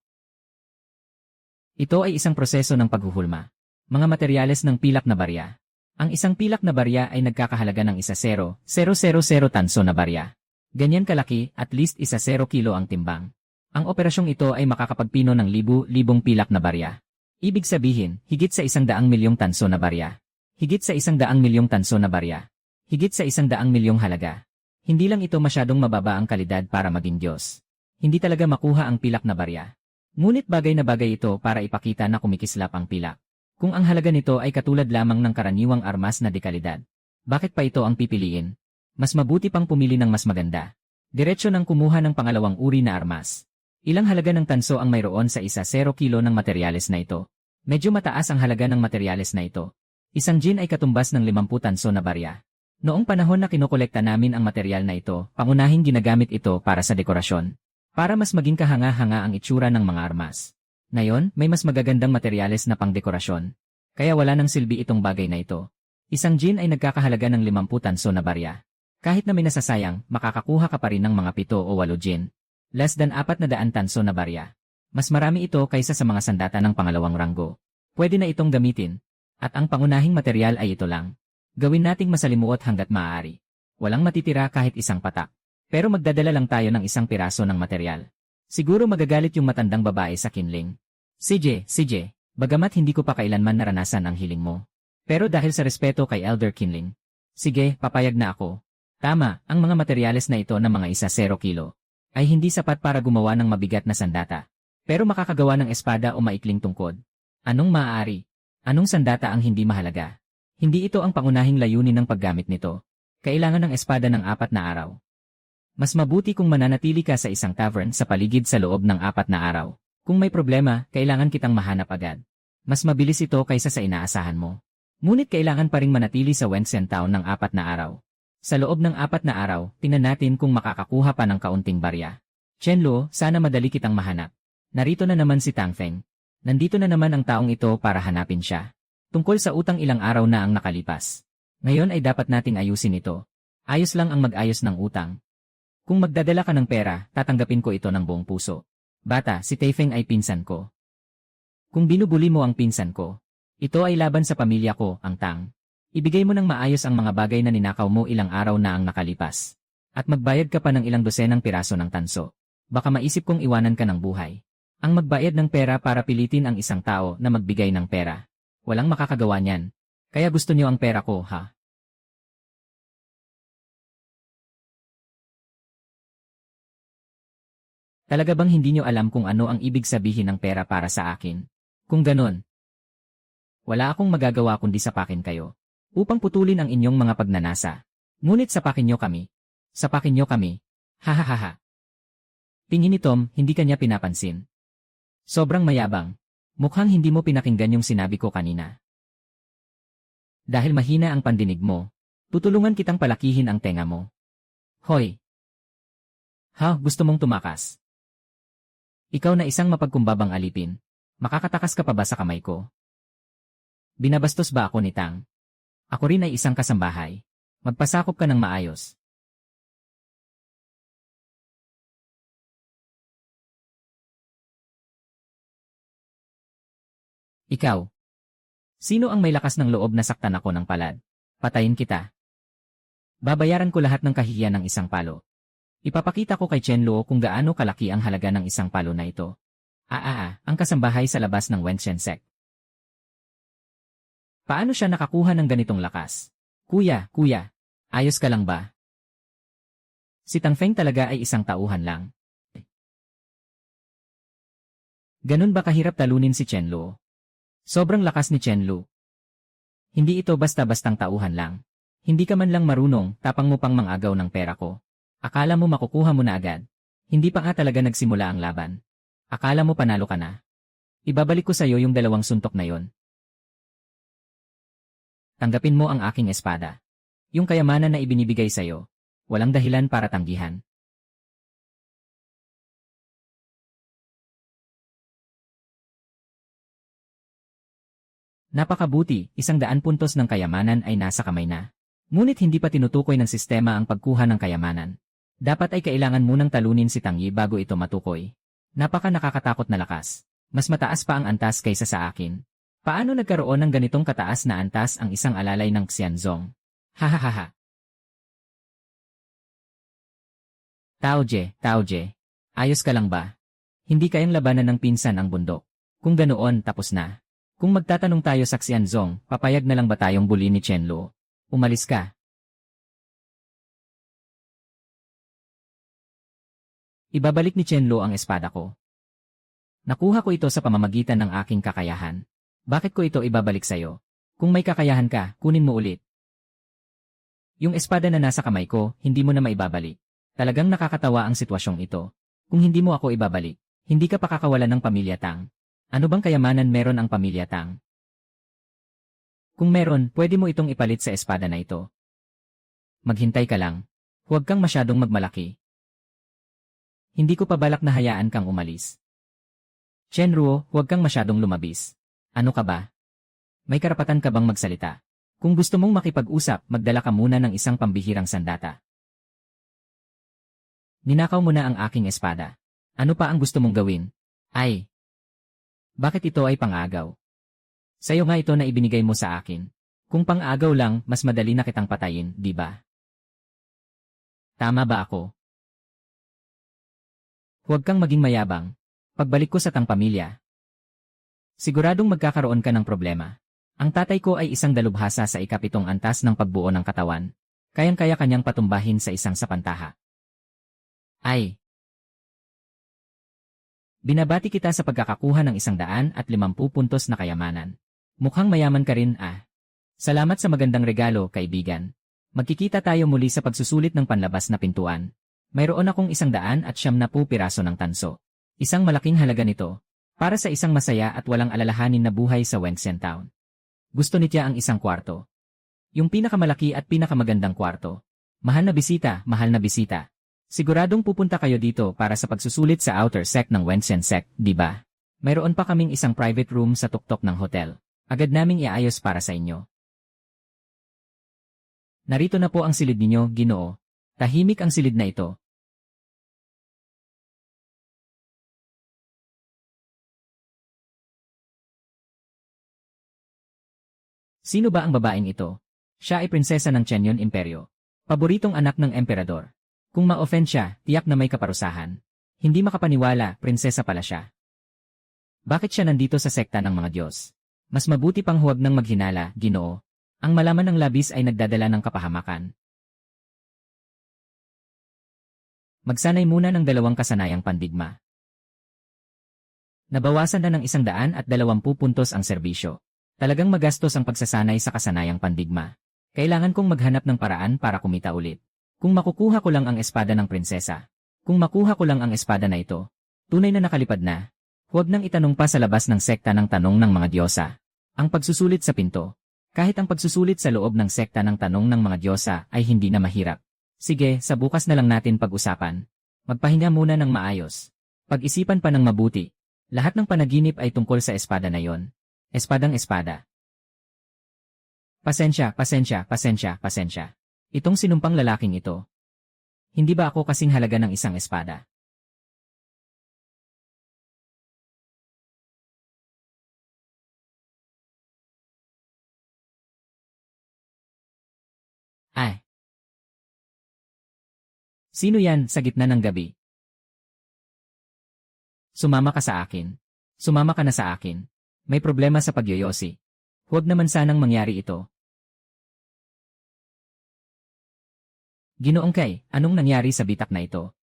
Ito ay isang proseso ng paghuhulma. Mga materyales ng pilak na barya. Ang isang pilak na barya ay nagkakahalaga ng 1,000,000 tanso na barya. Ganyan kalaki, at least 1 kilo ang timbang. Ang operasyong ito ay makakapagpino ng libu-libong pilak na barya. Ibig sabihin, higit sa 100 milyong tanso na barya. Higit sa 100 milyong tanso na barya. Higit sa 100 milyong halaga. Hindi lang ito masyadong mababa ang kalidad para maging Diyos. Hindi talaga makuha ang pilak na barya. Ngunit bagay na bagay ito para ipakita na kumikislap ang pilak. Kung ang halaga nito ay katulad lamang ng karaniwang armas na dekalidad, bakit pa ito ang pipiliin? Mas mabuti pang pumili ng mas maganda. Diretso nang kumuha ng pangalawang uri na armas. Ilang halaga ng tanso ang mayroon sa 1 kilo ng materyales na ito? Medyo mataas ang halaga ng materyales na ito. Isang gin ay katumbas ng 50 tanso na barya. Noong panahon na kinokolekta namin ang materyal na ito, pangunahing ginagamit ito para sa dekorasyon. Para mas maging kahanga-hanga ang itsura ng mga armas. Ngayon, may mas magagandang materyales na pangdekorasyon. Kaya wala nang silbi itong bagay na ito. Isang gin ay nagkakahalaga ng 50 tanso na barya. Kahit na may nasasayang, makakakuha ka pa rin ng mga 7 o 8 gin. Less than 400 tanso na barya. Mas marami ito kaysa sa mga sandata ng pangalawang ranggo. Pwede na itong gamitin. At ang pangunahing materyal ay ito lang. Gawin nating masalimuot hanggat maaari. Walang matitira kahit isang patak. Pero magdadala lang tayo ng 1 piraso ng materyal. Siguro magagalit yung matandang babae sa kinling. CJ, bagamat hindi ko pa kailanman naranasan ang hiling mo. Pero dahil sa respeto kay Elder Kinling. Sige, papayag na ako. Tama, ang mga materyales na ito na mga 1 kilo. Ay hindi sapat para gumawa ng mabigat na sandata. Pero makakagawa ng espada o maikling tungkod. Anong maaari? Anong sandata ang hindi mahalaga? Hindi ito ang pangunahing layunin ng paggamit nito. Kailangan ng espada ng 4 na araw. Mas mabuti kung mananatili ka sa isang tavern sa paligid sa loob ng 4 na araw. Kung may problema, kailangan kitang mahanap agad. Mas mabilis ito kaysa sa inaasahan mo. Ngunit kailangan pa ring manatili sa Wensen Town ng 4 na araw. Sa loob ng 4 na araw, tingnan natin kung makakakuha pa ng kaunting barya. Chenlo, sana madali kitang mahanap. Narito na naman si Tang Feng. Nandito na naman ang taong ito para hanapin siya. Tungkol sa utang, ilang araw na ang nakalipas. Ngayon ay dapat nating ayusin ito. Ayos lang ang mag-ayos ng utang. Kung magdadala ka ng pera, tatanggapin ko ito ng buong puso. Bata, si Taifeng ay pinsan ko. Kung binubuli mo ang pinsan ko, ito ay laban sa pamilya ko, ang Tang. Ibigay mo ng maayos ang mga bagay na ninakaw mo ilang araw na ang nakalipas. At magbayad ka pa ng ilang dosenang piraso ng tanso. Baka maisip kong iwanan ka ng buhay. Ang magbayad ng pera para pilitin ang isang tao na magbigay ng pera. Walang makakagawa niyan. Kaya gusto niyo ang pera ko, ha? Talaga bang hindi niyo alam kung ano ang ibig sabihin ng pera para sa akin? Kung ganon, wala akong magagawa kundi sapakin kayo. Upang putulin ang inyong mga pagnanasa. Ngunit sapakin niyo kami. Sapakin niyo kami. Hahaha. Tingin ni Tom, hindi kanya pinapansin. Sobrang mayabang. Mukhang hindi mo pinakinggan yung sinabi ko kanina. Dahil mahina ang pandinig mo, tutulungan kitang palakihin ang tenga mo. Hoy! Ha, gusto mong tumakas? Ikaw na isang mapagkumbabang alipin. Makakatakas ka pa ba sa kamay ko? Binabastos ba ako ni Tang? Ako rin ay isang kasambahay. Magpasakop ka ng maayos. Ikaw. Sino ang may lakas ng loob na saktan ako ng palad? Patayin kita. Babayaran ko lahat ng kahihiyan ng isang palo. Ipapakita ko kay Chen Luo kung gaano kalaki ang halaga ng isang palo na ito. Ang kasambahay sa labas ng Wenxian Sect. Paano siya nakakuha ng ganitong lakas? Kuya, ayos ka lang ba? Si Tang Feng talaga ay isang tauhan lang. Ganun ba kahirap talunin si Chen Luo? Sobrang lakas ni Chen Lu. Hindi ito basta-bastang tauhan lang. Hindi ka man lang marunong, tapang mo pang mangagaw ng pera ko. Akala mo makukuha mo na agad. Hindi pa nga talaga nagsimula ang laban. Akala mo panalo ka na. Ibabalik ko sa iyo yung 2 suntok na yon. Tanggapin mo ang aking espada. Yung kayamanan na ibinibigay sa iyo. Walang dahilan para tanggihan. Napakabuti, 100 puntos ng kayamanan ay nasa kamay na. Ngunit hindi pa tinutukoy ng sistema ang pagkuha ng kayamanan. Dapat ay kailangan munang talunin si Tang Yi bago ito matukoy. Napaka nakakatakot na lakas. Mas mataas pa ang antas kaysa sa akin. Paano nagkaroon ng ganitong kataas na antas ang isang alalay ng Xianzong? Hahaha. Tao Je, ayos ka lang ba? Hindi kayang labanan ng pinsan ang bundok. Kung ganoon, tapos na. Kung magtatanong tayo sa Xianzong, papayag na lang ba tayong bully ni Chen Luo? Umalis ka. Ibabalik ni Chen Luo ang espada ko. Nakuha ko ito sa pamamagitan ng aking kakayahan. Bakit ko ito ibabalik sa'yo? Kung may kakayahan ka, kunin mo ulit. Yung espada na nasa kamay ko, hindi mo na maibabalik. Talagang nakakatawa ang sitwasyong ito. Kung hindi mo ako ibabalik, hindi ka pakakawalan ng pamilya Tang. Ano bang kayamanan meron ang pamilya Tang? Kung meron, pwede mo itong ipalit sa espada na ito. Maghintay ka lang. Huwag kang masyadong magmalaki. Hindi ko pa balak na hayaan kang umalis. Chen Luo, huwag kang masyadong lumabis. Ano ka ba? May karapatan ka bang magsalita? Kung gusto mong makipag-usap, magdala ka muna ng isang pambihirang sandata. Ninakaw mo na ang aking espada. Ano pa ang gusto mong gawin? Ay! Bakit ito ay pang-agaw? Sa'yo nga ito na ibinigay mo sa akin. Kung pang-agaw lang, mas madali na kitang patayin, di ba? Tama ba ako? Huwag kang maging mayabang. Pagbalik ko sa Tang pamilya, siguradong magkakaroon ka ng problema. Ang tatay ko ay isang dalubhasa sa 7th antas ng pagbuo ng katawan. Kayang-kaya kanyang patumbahin sa isang sapantaha. Ay! Binabati kita sa pagkakakuha ng 150 puntos na kayamanan. Mukhang mayaman ka rin Salamat sa magandang regalo, kaibigan. Magkikita tayo muli sa pagsusulit ng panlabas na pintuan. Mayroon akong 170 piraso ng tanso. Isang malaking halaga nito. Para sa isang masaya at walang alalahanin na buhay sa Wenxian Town. Gusto niya ang 1 kwarto. Yung pinakamalaki at pinakamagandang kwarto. Mahal na bisita. Siguradong pupunta kayo dito para sa pagsusulit sa outer sect ng Wenxian Sect, di ba? Mayroon pa kaming isang private room sa tuktok ng hotel. Agad naming iayos para sa inyo. Narito na po ang silid ninyo, Ginoo. Tahimik ang silid na ito. Sino ba ang babaeng ito? Siya ay prinsesa ng Chenyon Imperyo. Paboritong anak ng emperador. Kung ma-offend siya, tiyak na may kaparusahan. Hindi makapaniwala, prinsesa pala siya. Bakit siya nandito sa sekta ng mga Diyos? Mas mabuti pang huwag nang maghinala, Ginoo. Ang malaman ng labis ay nagdadala ng kapahamakan. Magsanay muna ng 2 kasanayang pandigma. Nabawasan na ng 120 puntos ang serbisyo. Talagang magastos ang pagsasanay sa kasanayang pandigma. Kailangan kong maghanap ng paraan para kumita ulit. Kung makukuha ko lang ang espada ng prinsesa. Kung makuha ko lang ang espada na ito, tunay na nakalipad na. Huwag nang itanong pa sa labas ng sekta ng tanong ng mga diyosa. Ang pagsusulit sa pinto. Kahit ang pagsusulit sa loob ng sekta ng tanong ng mga diyosa ay hindi na mahirap. Sige, sa bukas na lang natin pag-usapan. Magpahinga muna ng maayos. Pag-isipan pa ng mabuti. Lahat ng panaginip ay tungkol sa espada na yon. Espadang espada. Pasensya, pasensya, pasensya, pasensya. Itong sinumpang lalaking ito. Hindi ba ako kasing halaga ng isang espada? Ay. Sino yan sa gitna ng gabi? Sumama ka sa akin. Sumama ka na sa akin. May problema sa pagyoyosi. Huwag naman sanang mangyari ito. Ginoong Kay, anong nangyari sa bitak na ito?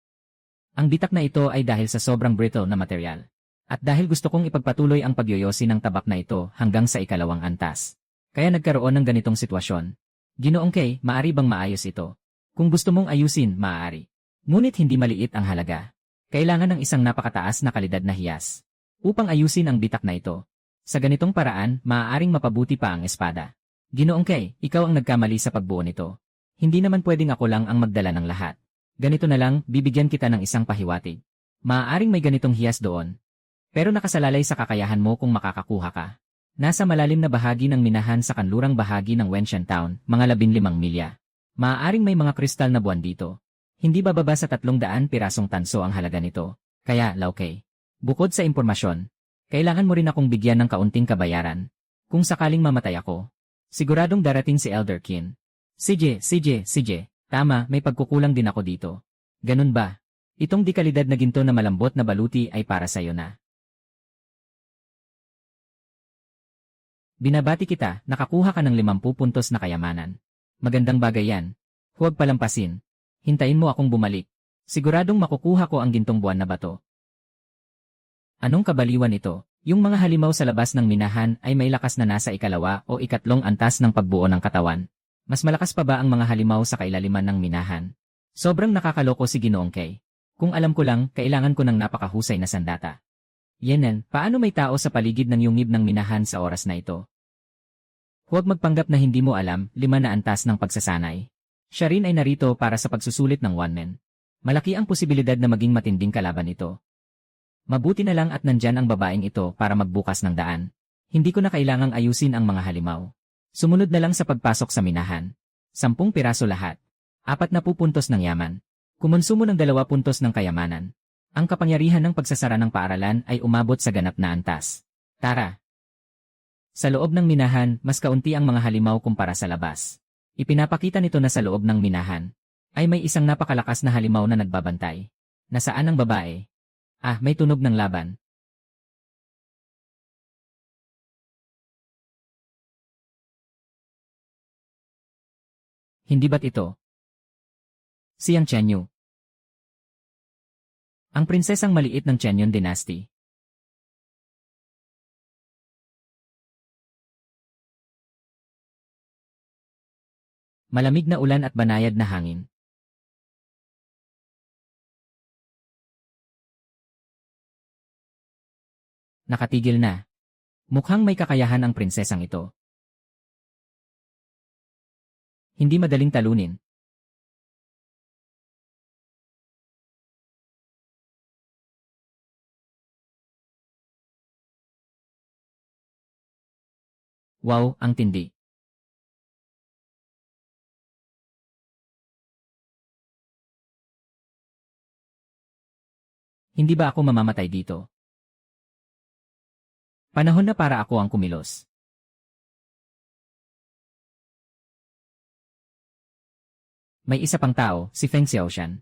Ang bitak na ito ay dahil sa sobrang brittle na material. At dahil gusto kong ipagpatuloy ang pagyoyosi ng tabak na ito hanggang sa ikalawang antas. Kaya nagkaroon ng ganitong sitwasyon. Ginoong Kay, maari bang maayos ito? Kung gusto mong ayusin, maaari. Ngunit hindi maliit ang halaga. Kailangan ng isang napakataas na kalidad na hiyas. Upang ayusin ang bitak na ito. Sa ganitong paraan, maaaring mapabuti pa ang espada. Ginoong Kay, ikaw ang nagkamali sa pagbuo nito. Hindi naman pwedeng ako lang ang magdala ng lahat. Ganito na lang, bibigyan kita ng isang pahiwatig. Maaaring may ganitong hiyas doon. Pero nakasalalay sa kakayahan mo kung makakakuha ka. Nasa malalim na bahagi ng minahan sa kanlurang bahagi ng Wenshan Town, mga 15 milya. Maaaring may mga kristal na buwan dito. Hindi bababa sa 300 pirasong tanso ang halaga nito. Kaya, Laukay. Bukod sa impormasyon, kailangan mo rin akong bigyan ng kaunting kabayaran. Kung sakaling mamatay ako, siguradong darating si Elder Kin. CJ, tama, may pagkukulang din ako dito. Ganun ba? Itong dekalidad na ginto na malambot na baluti ay para sa'yo na. Binabati kita, nakakuha ka ng 50 puntos na kayamanan. Magandang bagay yan. Huwag palampasin. Hintayin mo akong bumalik. Siguradong makukuha ko ang gintong buwan na bato. Anong kabaliwan ito? Yung mga halimaw sa labas ng minahan ay may lakas na nasa ikalawa o ikatlong antas ng pagbuo ng katawan. Mas malakas pa ba ang mga halimaw sa kailaliman ng minahan? Sobrang nakakaloko si Ginoong Kay. Kung alam ko lang, kailangan ko ng napakahusay na sandata. Yenen, paano may tao sa paligid ng yungib ng minahan sa oras na ito? Huwag magpanggap na hindi mo alam, 5 na antas ng pagsasanay. Siya rin ay narito para sa pagsusulit ng one man. Malaki ang posibilidad na maging matinding kalaban ito. Mabuti na lang at nandyan ang babaeng ito para magbukas ng daan. Hindi ko na kailangang ayusin ang mga halimaw. Sumunod na lang sa pagpasok sa minahan. 10 piraso lahat. 40 puntos ng yaman. Kumonsumo ng 2 puntos ng kayamanan. Ang kapangyarihan ng pagsasara ng paaralan ay umabot sa ganap na antas. Tara! Sa loob ng minahan, mas kaunti ang mga halimaw kumpara sa labas. Ipinapakita nito na sa loob ng minahan ay may isang napakalakas na halimaw na nagbabantay. Nasaan ang babae? Ah, may tunog ng laban. Hindi ba't ito? Si Yang Chenyu. Ang prinsesang maliit ng Chenyon Dynasty. Malamig na ulan at banayad na hangin. Nakatigil na. Mukhang may kakayahan ang prinsesang ito. Hindi madaling talunin. Wow, ang tindi. Hindi ba ako mamamatay dito? Panahon na para ako ang kumilos. May isa pang tao, si Feng Xiaoshan.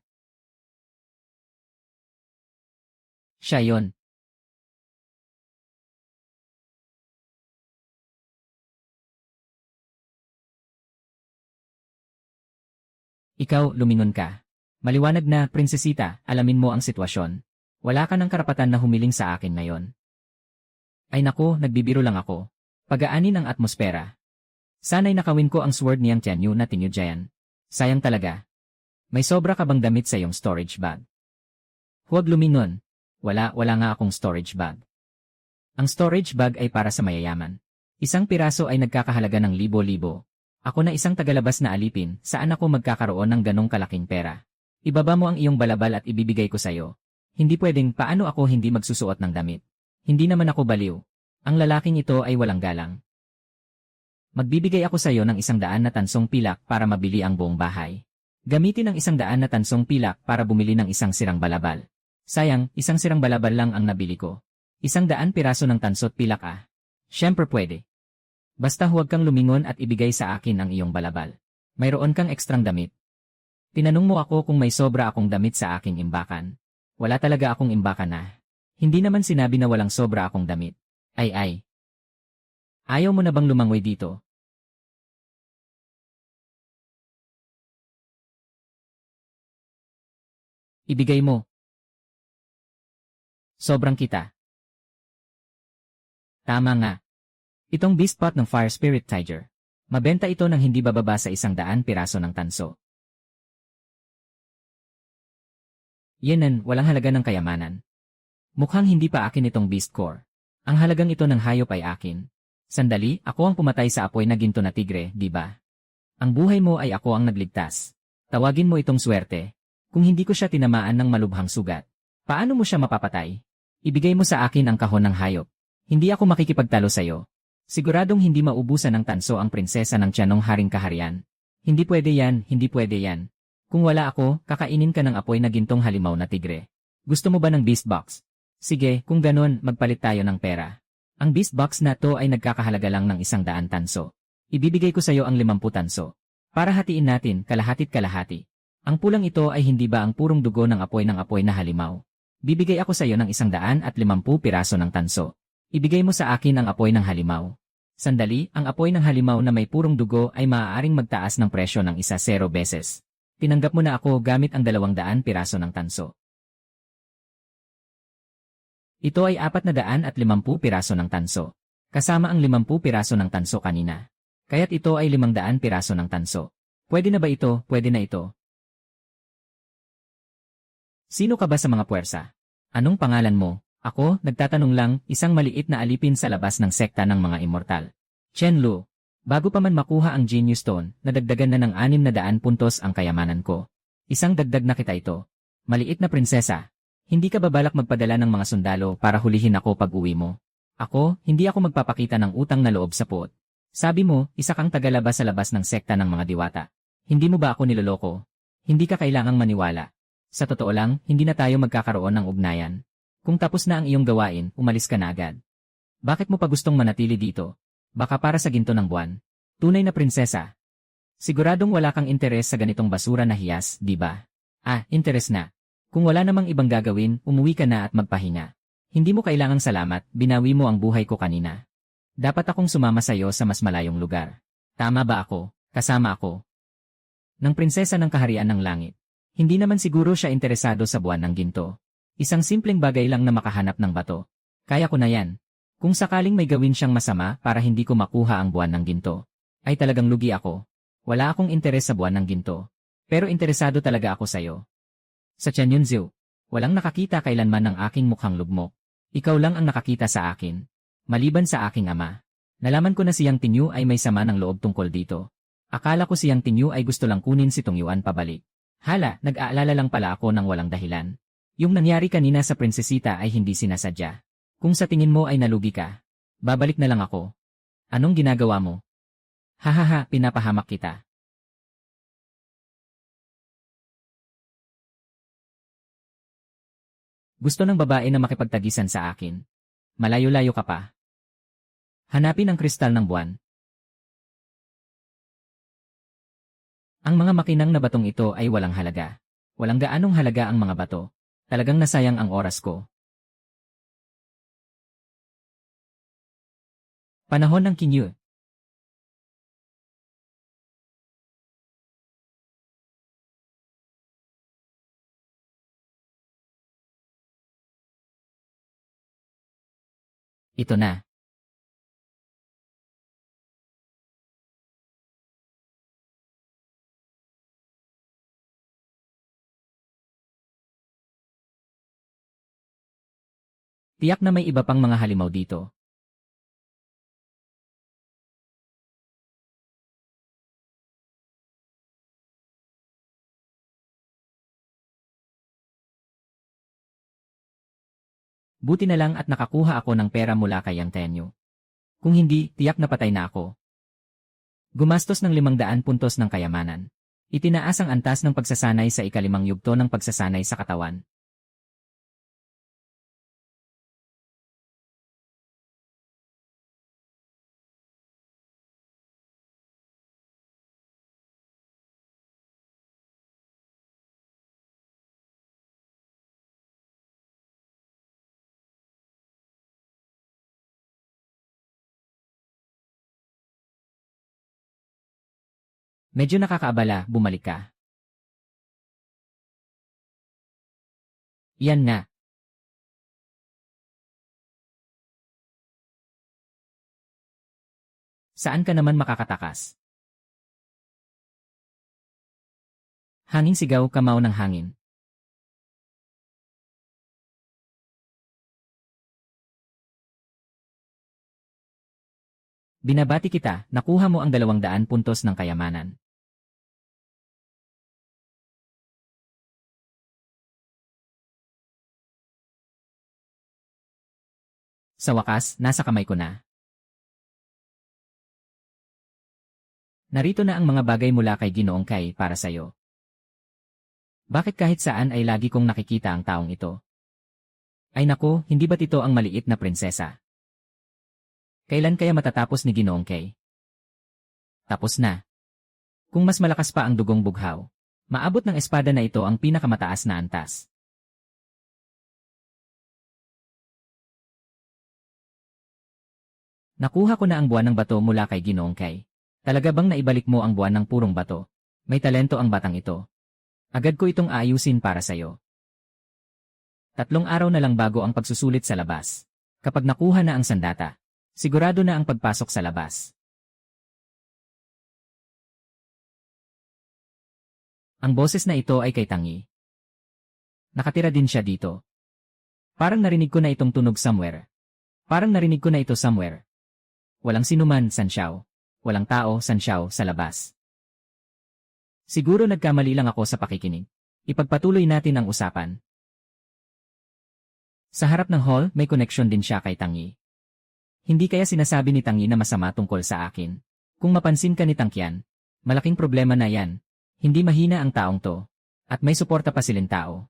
Siya yon. Ikaw, lumingon ka. Maliwanag na, prinsesita, alamin mo ang sitwasyon. Wala ka ng karapatan na humiling sa akin ngayon. Ay naku, nagbibiro lang ako. Pagaanin ang atmosfera. Sana'y nakawin ko ang sword niyang Tianyu na Tinyujayan. Sayang talaga. May sobra ka bang damit sa iyong storage bag? Huwag lumingon. Wala nga akong storage bag. Ang storage bag ay para sa mayayaman. Isang piraso ay nagkakahalaga ng libo-libo. Ako na isang tagalabas na alipin, saan ako magkakaroon ng ganong kalaking pera? Ibaba mo ang iyong balabal at ibibigay ko sa'yo. Hindi pwedeng paano ako hindi magsusuot ng damit. Hindi naman ako baliw. Ang lalaking ito ay walang galang. Magbibigay ako sa'yo ng 100 na tansong pilak para mabili ang buong bahay. Gamitin ang 100 na tansong pilak para bumili ng isang sirang balabal. Sayang, isang sirang balabal lang ang nabili ko. 100 piraso ng tansot pilak ah. Siyempre pwede. Basta huwag kang lumingon at ibigay sa akin ang iyong balabal. Mayroon kang ekstrang damit. Tinanong mo ako kung may sobra akong damit sa aking imbakan. Wala talaga akong imbakan na. Hindi naman sinabi na walang sobra akong damit. Ay. Ayaw mo na bang lumangoy dito? Ibigay mo. Sobrang kita. Tama nga. Itong beast pot ng Fire Spirit Tiger. Mabenta ito ng hindi bababa sa 100 piraso ng tanso. Yenan, walang halaga ng kayamanan. Mukhang hindi pa akin itong beast core. Ang halagang ito ng hayop ay akin. Sandali, ako ang pumatay sa apoy na ginto na tigre, di ba? Ang buhay mo ay ako ang nagligtas. Tawagin mo itong swerte. Kung hindi ko siya tinamaan ng malubhang sugat, paano mo siya mapapatay? Ibigay mo sa akin ang kahon ng hayop. Hindi ako makikipagtalo sa'yo. Siguradong hindi maubusan ng tanso ang prinsesa ng tiyanong haring kaharian. Hindi pwede yan, hindi pwede yan. Kung wala ako, kakainin ka ng apoy na gintong halimaw na tigre. Gusto mo ba ng beast box? Sige, kung ganon, magpalit tayo ng pera. Ang beast box na to ay nagkakahalaga lang ng 100 tanso. Ibibigay ko sa'yo ang 50 tanso. Para hatiin natin, kalahatit kalahati. Ang pulang ito ay hindi ba ang purong dugo ng apoy na halimaw? Bibigay ako sa'yo ng 150 piraso ng tanso. Ibigay mo sa akin ang apoy ng halimaw. Sandali, ang apoy ng halimaw na may purong dugo ay maaaring magtaas ng presyo ng 10 beses. Tinanggap mo na ako gamit ang 200 piraso ng tanso. Ito ay 450 piraso ng tanso. Kasama ang 50 piraso ng tanso kanina. Kaya't ito ay 500 piraso ng tanso. Pwede na ba ito? Pwede na ito. Sino ka ba sa mga puwersa? Anong pangalan mo? Ako, nagtatanong lang, isang maliit na alipin sa labas ng sekta ng mga immortal. Chen Lu. Bago pa man makuha ang Genius Stone, nadagdagan na ng 600 puntos ang kayamanan ko. Isang dagdag na kita ito. Maliit na prinsesa. Hindi ka ba balak magpadala ng mga sundalo para hulihin ako pag uwi mo? Ako, hindi ako magpapakita ng utang na loob sa puot. Sabi mo, isa kang tagalabas sa labas ng sekta ng mga diwata. Hindi mo ba ako niloloko? Hindi ka kailangang maniwala. Sa totoo lang, hindi na tayo magkakaroon ng ugnayan. Kung tapos na ang iyong gawain, umalis ka na agad. Bakit mo pa gustong manatili dito? Baka para sa ginto ng buwan. Tunay na prinsesa. Siguradong wala kang interes sa ganitong basura na hiyas, di ba? Ah, interes na. Kung wala namang ibang gagawin, umuwi ka na at magpahinga. Hindi mo kailangang salamat, binawi mo ang buhay ko kanina. Dapat akong sumama sa iyo sa mas malayong lugar. Tama ba ako? Kasama ako. Ng prinsesa ng kaharian ng langit. Hindi naman siguro siya interesado sa buwan ng ginto. Isang simpleng bagay lang na makahanap ng bato. Kaya ko na yan. Kung sakaling may gawin siyang masama para hindi ko makuha ang buwan ng ginto, ay talagang lugi ako. Wala akong interes sa buwan ng ginto. Pero interesado talaga ako sa'yo. Sa Tianyunziu, walang nakakita kailanman ng aking mukhang lugmok. Ikaw lang ang nakakita sa akin. Maliban sa aking ama. Nalaman ko na siyang Tinyu ay may sama ng loob tungkol dito. Akala ko siyang Tinyu ay gusto lang kunin si Tongyuan pabalik. Hala, nag-aalala lang pala ako ng walang dahilan. Yung nangyari kanina sa prinsesita ay hindi sinasadya. Kung sa tingin mo ay nalugi ka, babalik na lang ako. Anong ginagawa mo? Hahaha, pinapahamak kita. Gusto ng babae na makipagtagisan sa akin. Malayo-layo ka pa. Hanapin ang kristal ng buwan. Ang mga makinang na batong ito ay walang halaga. Walang gaanong halaga ang mga bato. Talagang nasayang ang oras ko. Panahon ng Kinyu. Ito na. Tiyak na may iba pang mga halimaw dito. Buti na lang at nakakuha ako ng pera mula kay Yang Tenyo. Kung hindi, tiyak na patay na ako. Gumastos ng 500 puntos ng kayamanan. Itinaas ang antas ng pagsasanay sa ikalimang yugto ng pagsasanay sa katawan. Medyo nakakaabala, bumalik ka. Yan nga. Saan ka naman makakatakas? Hanging sigaw, kamaw ng hangin. Binabati kita, nakuha mo ang 200 puntos ng kayamanan. Sa wakas, nasa kamay ko na. Narito na ang mga bagay mula kay Ginoong Kai para sa'yo. Bakit kahit saan ay lagi kong nakikita ang taong ito? Ay nako, hindi ba't ito ang maliit na prinsesa? Kailan kaya matatapos ni Ginoong Kai? Tapos na. Kung mas malakas pa ang dugong bughaw, maabot ng espada na ito ang pinakamataas na antas. Nakuha ko na ang buwan ng bato mula kay Ginoong Kai. Talaga bang naibalik mo ang buwan ng purong bato? May talento ang batang ito. Agad ko itong aayusin para sa'yo. 3 araw na lang bago ang pagsusulit sa labas. Kapag nakuha na ang sandata, sigurado na ang pagpasok sa labas. Ang boses na ito ay kay Tangi. Nakatira din siya dito. Parang narinig ko na itong tunog somewhere. Parang narinig ko na ito somewhere. Walang sinuman, San Xiao. Walang tao, San Xiao, sa labas. Siguro nagkamali lang ako sa pakikinig. Ipagpatuloy natin ang usapan. Sa harap ng hall, may connection din siya kay Tangi. Hindi kaya sinasabi ni Tangi na masama tungkol sa akin? Kung mapansin ka ni Tangkian, malaking problema na yan. Hindi mahina ang taong to. At may suporta pa silang tao.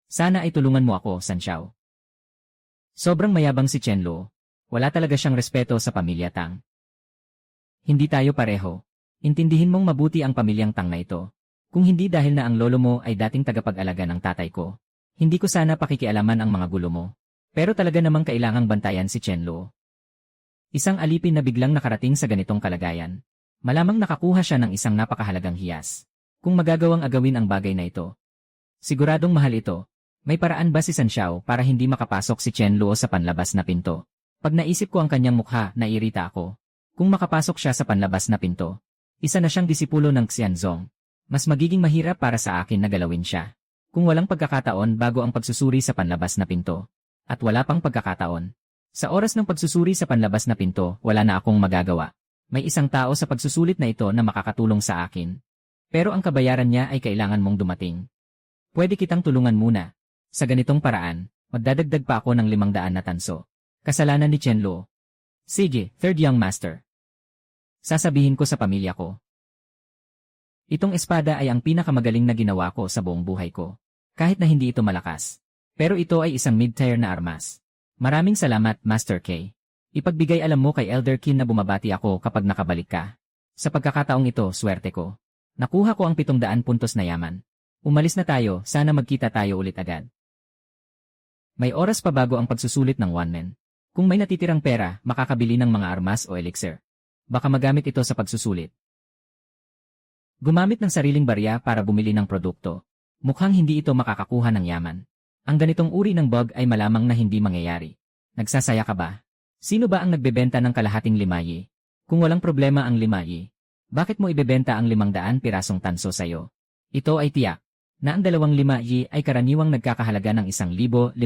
Sana ay tulungan mo ako, San Xiao. Sobrang mayabang si Chen Luo. Wala talaga siyang respeto sa pamilya Tang. Hindi tayo pareho. Intindihin mong mabuti ang pamilyang Tang na ito. Kung hindi dahil na ang lolo mo ay dating tagapag-alaga ng tatay ko, hindi ko sana pakikialaman ang mga gulo mo. Pero talaga namang kailangang bantayan si Chen Luo. Isang alipin na biglang nakarating sa ganitong kalagayan. Malamang nakakuha siya ng isang napakahalagang hiyas. Kung magagawang agawin ang bagay na ito. Siguradong mahal ito. May paraan ba si San Xiao para hindi makapasok si Chen Luo sa panlabas na pinto? Pag naisip ko ang kanyang mukha, nairita ako. Kung makapasok siya sa panlabas na pinto, isa na siyang disipulo ng Xianzong. Mas magiging mahirap para sa akin na galawin siya. Kung walang pagkakataon bago ang pagsusuri sa panlabas na pinto. At wala pang pagkakataon. Sa oras ng pagsusuri sa panlabas na pinto, wala na akong magagawa. May isang tao sa pagsusulit na ito na makakatulong sa akin. Pero ang kabayaran niya ay kailangan mong dumating. Pwede kitang tulungan muna. Sa ganitong paraan, magdadagdag pa ako ng 500 na tanso. Kasalanan ni Chen Luo. Sige, third young master. Sasabihin ko sa pamilya ko. Itong espada ay ang pinakamagaling na ginawa ko sa buong buhay ko. Kahit na hindi ito malakas. Pero ito ay isang mid-tier na armas. Maraming salamat, Master K. Ipagbigay alam mo kay Elder Qin na bumabati ako kapag nakabalik ka. Sa pagkakataong ito, swerte ko. Nakuha ko ang 700 puntos na yaman. Umalis na tayo, sana magkita tayo ulit agad. May oras pa bago ang pagsusulit ng one man. Kung may natitirang pera, makakabili ng mga armas o elixir. Baka magamit ito sa pagsusulit. Gumamit ng sariling barya para bumili ng produkto. Mukhang hindi ito makakakuha ng yaman. Ang ganitong uri ng bug ay malamang na hindi mangyayari. Nagsasaya ka ba? Sino ba ang nagbebenta ng kalahating limayi? Kung walang problema ang limayi, bakit mo ibebenta ang 500 pirasong tanso sa'yo? Ito ay tiyak. na ang 25 ay karaniwang nagkakahalaga ng 1,500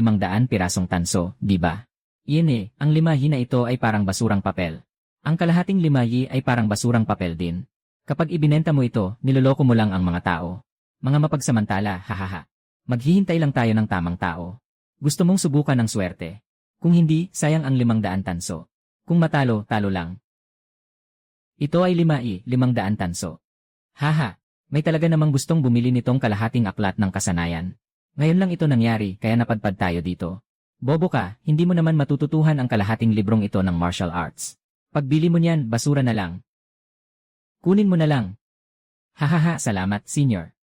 pirasong tanso, di ba? Iyan ang 5 na ito ay parang basurang papel. Ang kalahating 5 ay parang basurang papel din. Kapag ibinenta mo ito, niloloko mo lang ang mga tao. Mga mapagsamantala, hahaha. Maghihintay lang tayo ng tamang tao. Gusto mong subukan ng swerte. Kung hindi, sayang ang 500 tanso. Kung matalo, talo lang. Ito ay 500 tanso. Haha, may talaga namang gustong bumili nitong kalahating aklat ng kasanayan. Ngayon lang ito nangyari, kaya napadpad tayo dito. Bobo ka, hindi mo naman matututuhan ang kalahating librong ito ng martial arts. Pagbili mo niyan, basura na lang. Kunin mo na lang. Hahaha, salamat, senior.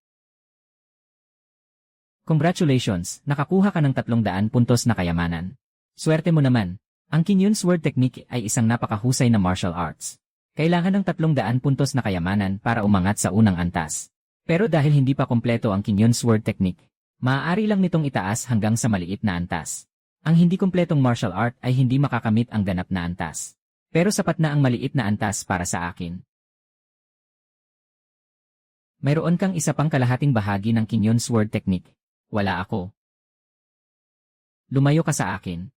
Congratulations, nakakuha ka ng 300 puntos na kayamanan. Swerte mo naman. Ang Kinyon Sword Technique ay isang napakahusay na martial arts. Kailangan ng 300 puntos na kayamanan para umangat sa unang antas. Pero dahil hindi pa kompleto ang Kinyon Sword Technique, maaari lang nitong itaas hanggang sa maliit na antas. Ang hindi kompletong martial art ay hindi makakamit ang ganap na antas. Pero sapat na ang maliit na antas para sa akin. Mayroon kang isa pang kalahating bahagi ng Kinyon Sword Technique. Wala ako. Lumayo ka sa akin.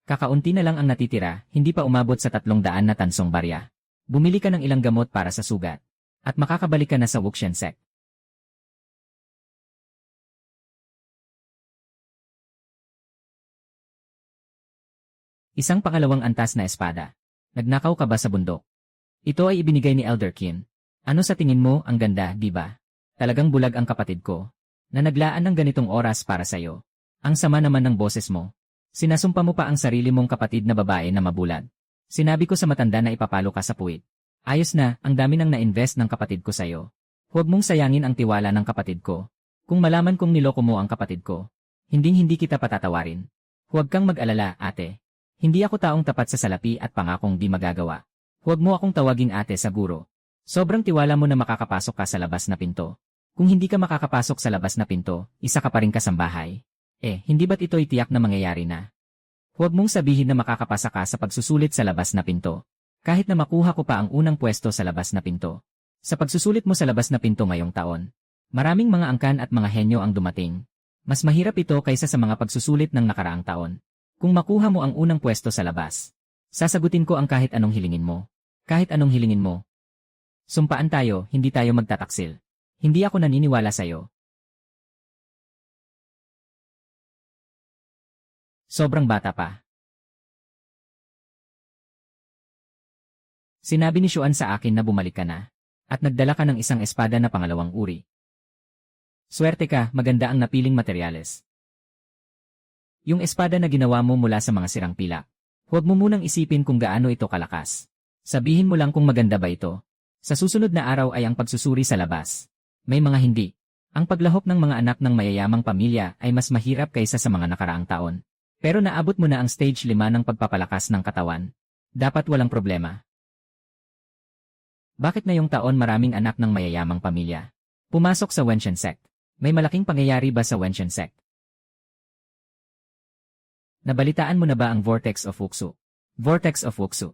Kakaunti na lang ang natitira, hindi pa umabot sa 300 na tansong barya. Bumili ka ng ilang gamot para sa sugat. At makakabalik ka na sa Wuxian Sect. Isang pangalawang antas na espada. Nagnakaw ka ba sa bundok? Ito ay ibinigay ni Elder Qin. Ano sa tingin mo, ang ganda, di ba? Talagang bulag ang kapatid ko. Na naglaan ng ganitong oras para sa'yo. Ang sama naman ng boses mo. Sinasumpa mo pa ang sarili mong kapatid na babae na mabulag. Sinabi ko sa matanda na ipapalo ka sa puwit. Ayos na, ang dami nang na-invest ng kapatid ko sa'yo. Huwag mong sayangin ang tiwala ng kapatid ko. Kung malaman kong niloko mo ang kapatid ko, hinding-hindi kita patatawarin. Huwag kang mag-alala, ate. Hindi ako taong tapat sa salapi at pangakong di magagawa. Huwag mo akong tawaging ate sa guro. Sobrang tiwala mo na makakapasok ka sa labas na pinto. Kung hindi ka makakapasok sa labas na pinto, isa ka pa rin kasambahay. Hindi ba't ito'y tiyak na mangyayari na? Huwag mong sabihin na makakapasa ka sa pagsusulit sa labas na pinto. Kahit na makuha ko pa ang unang pwesto sa labas na pinto. Sa pagsusulit mo sa labas na pinto ngayong taon, maraming mga angkan at mga henyo ang dumating. Mas mahirap ito kaysa sa mga pagsusulit ng nakaraang taon. Kung makuha mo ang unang pwesto sa labas, sasagutin ko ang kahit anong hilingin mo. Kahit anong hilingin mo. Sumpaan tayo, hindi tayo magtataksil. Hindi ako naniniwala sa'yo. Sobrang bata pa. Sinabi ni Xuan sa akin na bumalik ka na. At nagdala ka ng isang espada na pangalawang uri. Swerte ka, maganda ang napiling materyales. Yung espada na ginawa mo mula sa mga sirang pilak. Huwag mo munang isipin kung gaano ito kalakas. Sabihin mo lang kung maganda ba ito. Sa susunod na araw ay ang pagsusuri sa labas. May mga hindi. Ang paglahok ng mga anak ng mayayamang pamilya ay mas mahirap kaysa sa mga nakaraang taon. Pero naabot mo na ang stage 5 ng pagpapalakas ng katawan. Dapat walang problema. Bakit ngayong taon maraming anak ng mayayamang pamilya pumasok sa Wuxian Sect? May malaking pangyayari ba sa Wuxian Sect? Nabalitaan mo na ba ang Vortex of Wuxu? Vortex of Wuxu.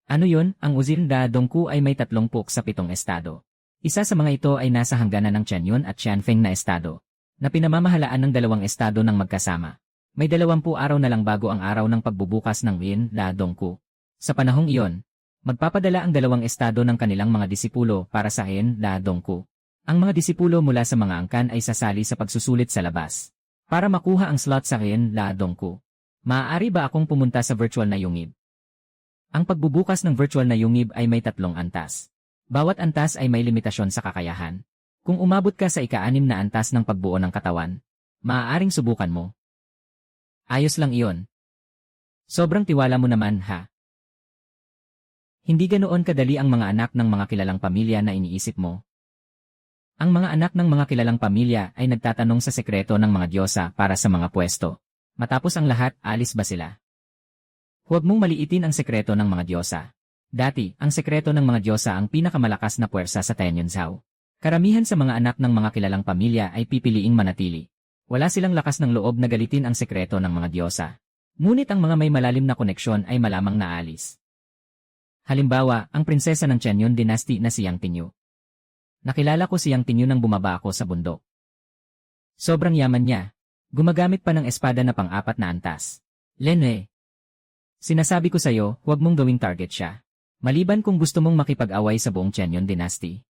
Ano yun? Ang Uzinda Dongku ay may 3 puk sa 7 estado. Isa sa mga ito ay nasa hangganan ng Qianyun at Qianfeng na estado, na pinamamahalaan ng 2 estado ng magkasama. May 20 araw na lang bago ang araw ng pagbubukas ng Uzinda Dongku. Sa panahong iyon, magpapadala ang 2 estado ng kanilang mga disipulo para sa Uzinda Dongku. Ang mga disipulo mula sa mga angkan ay sasali sa pagsusulit sa labas. Para makuha ang slot sa Uzinda Dongku, maaari ba akong pumunta sa virtual na yungib? Ang pagbubukas ng virtual na yungib ay may 3 antas. Bawat antas ay may limitasyon sa kakayahan. Kung umabot ka sa ika-6 na antas ng pagbuo ng katawan, maaaring subukan mo. Ayos lang iyon. Sobrang tiwala mo naman, ha? Hindi ganoon kadali ang mga anak ng mga kilalang pamilya na iniisip mo. Ang mga anak ng mga kilalang pamilya ay nagtatanong sa sekreto ng mga diyosa para sa mga pwesto. Matapos ang lahat, alis ba sila? Huwag mong maliitin ang sekreto ng mga diyosa. Dati, ang sekreto ng mga diyosa ang pinakamalakas na puwersa sa Tianyunzhao. Karamihan sa mga anak ng mga kilalang pamilya ay pipiliing manatili. Wala silang lakas ng loob na galitin ang sekreto ng mga diyosa. Ngunit ang mga may malalim na koneksyon ay malamang naalis. Halimbawa, ang prinsesa ng Qianyun Dynasty na si Yang Tinyu. Nakilala ko siyang Tinyu nang bumaba ako sa bundok. Sobrang yaman niya. Gumagamit pa ng espada na pang-apat na antas. Lenwe. Sinasabi ko sa'yo, huwag mong gawing target siya. Maliban kung gusto mong makipag-away sa buong Qianyon Dynasty.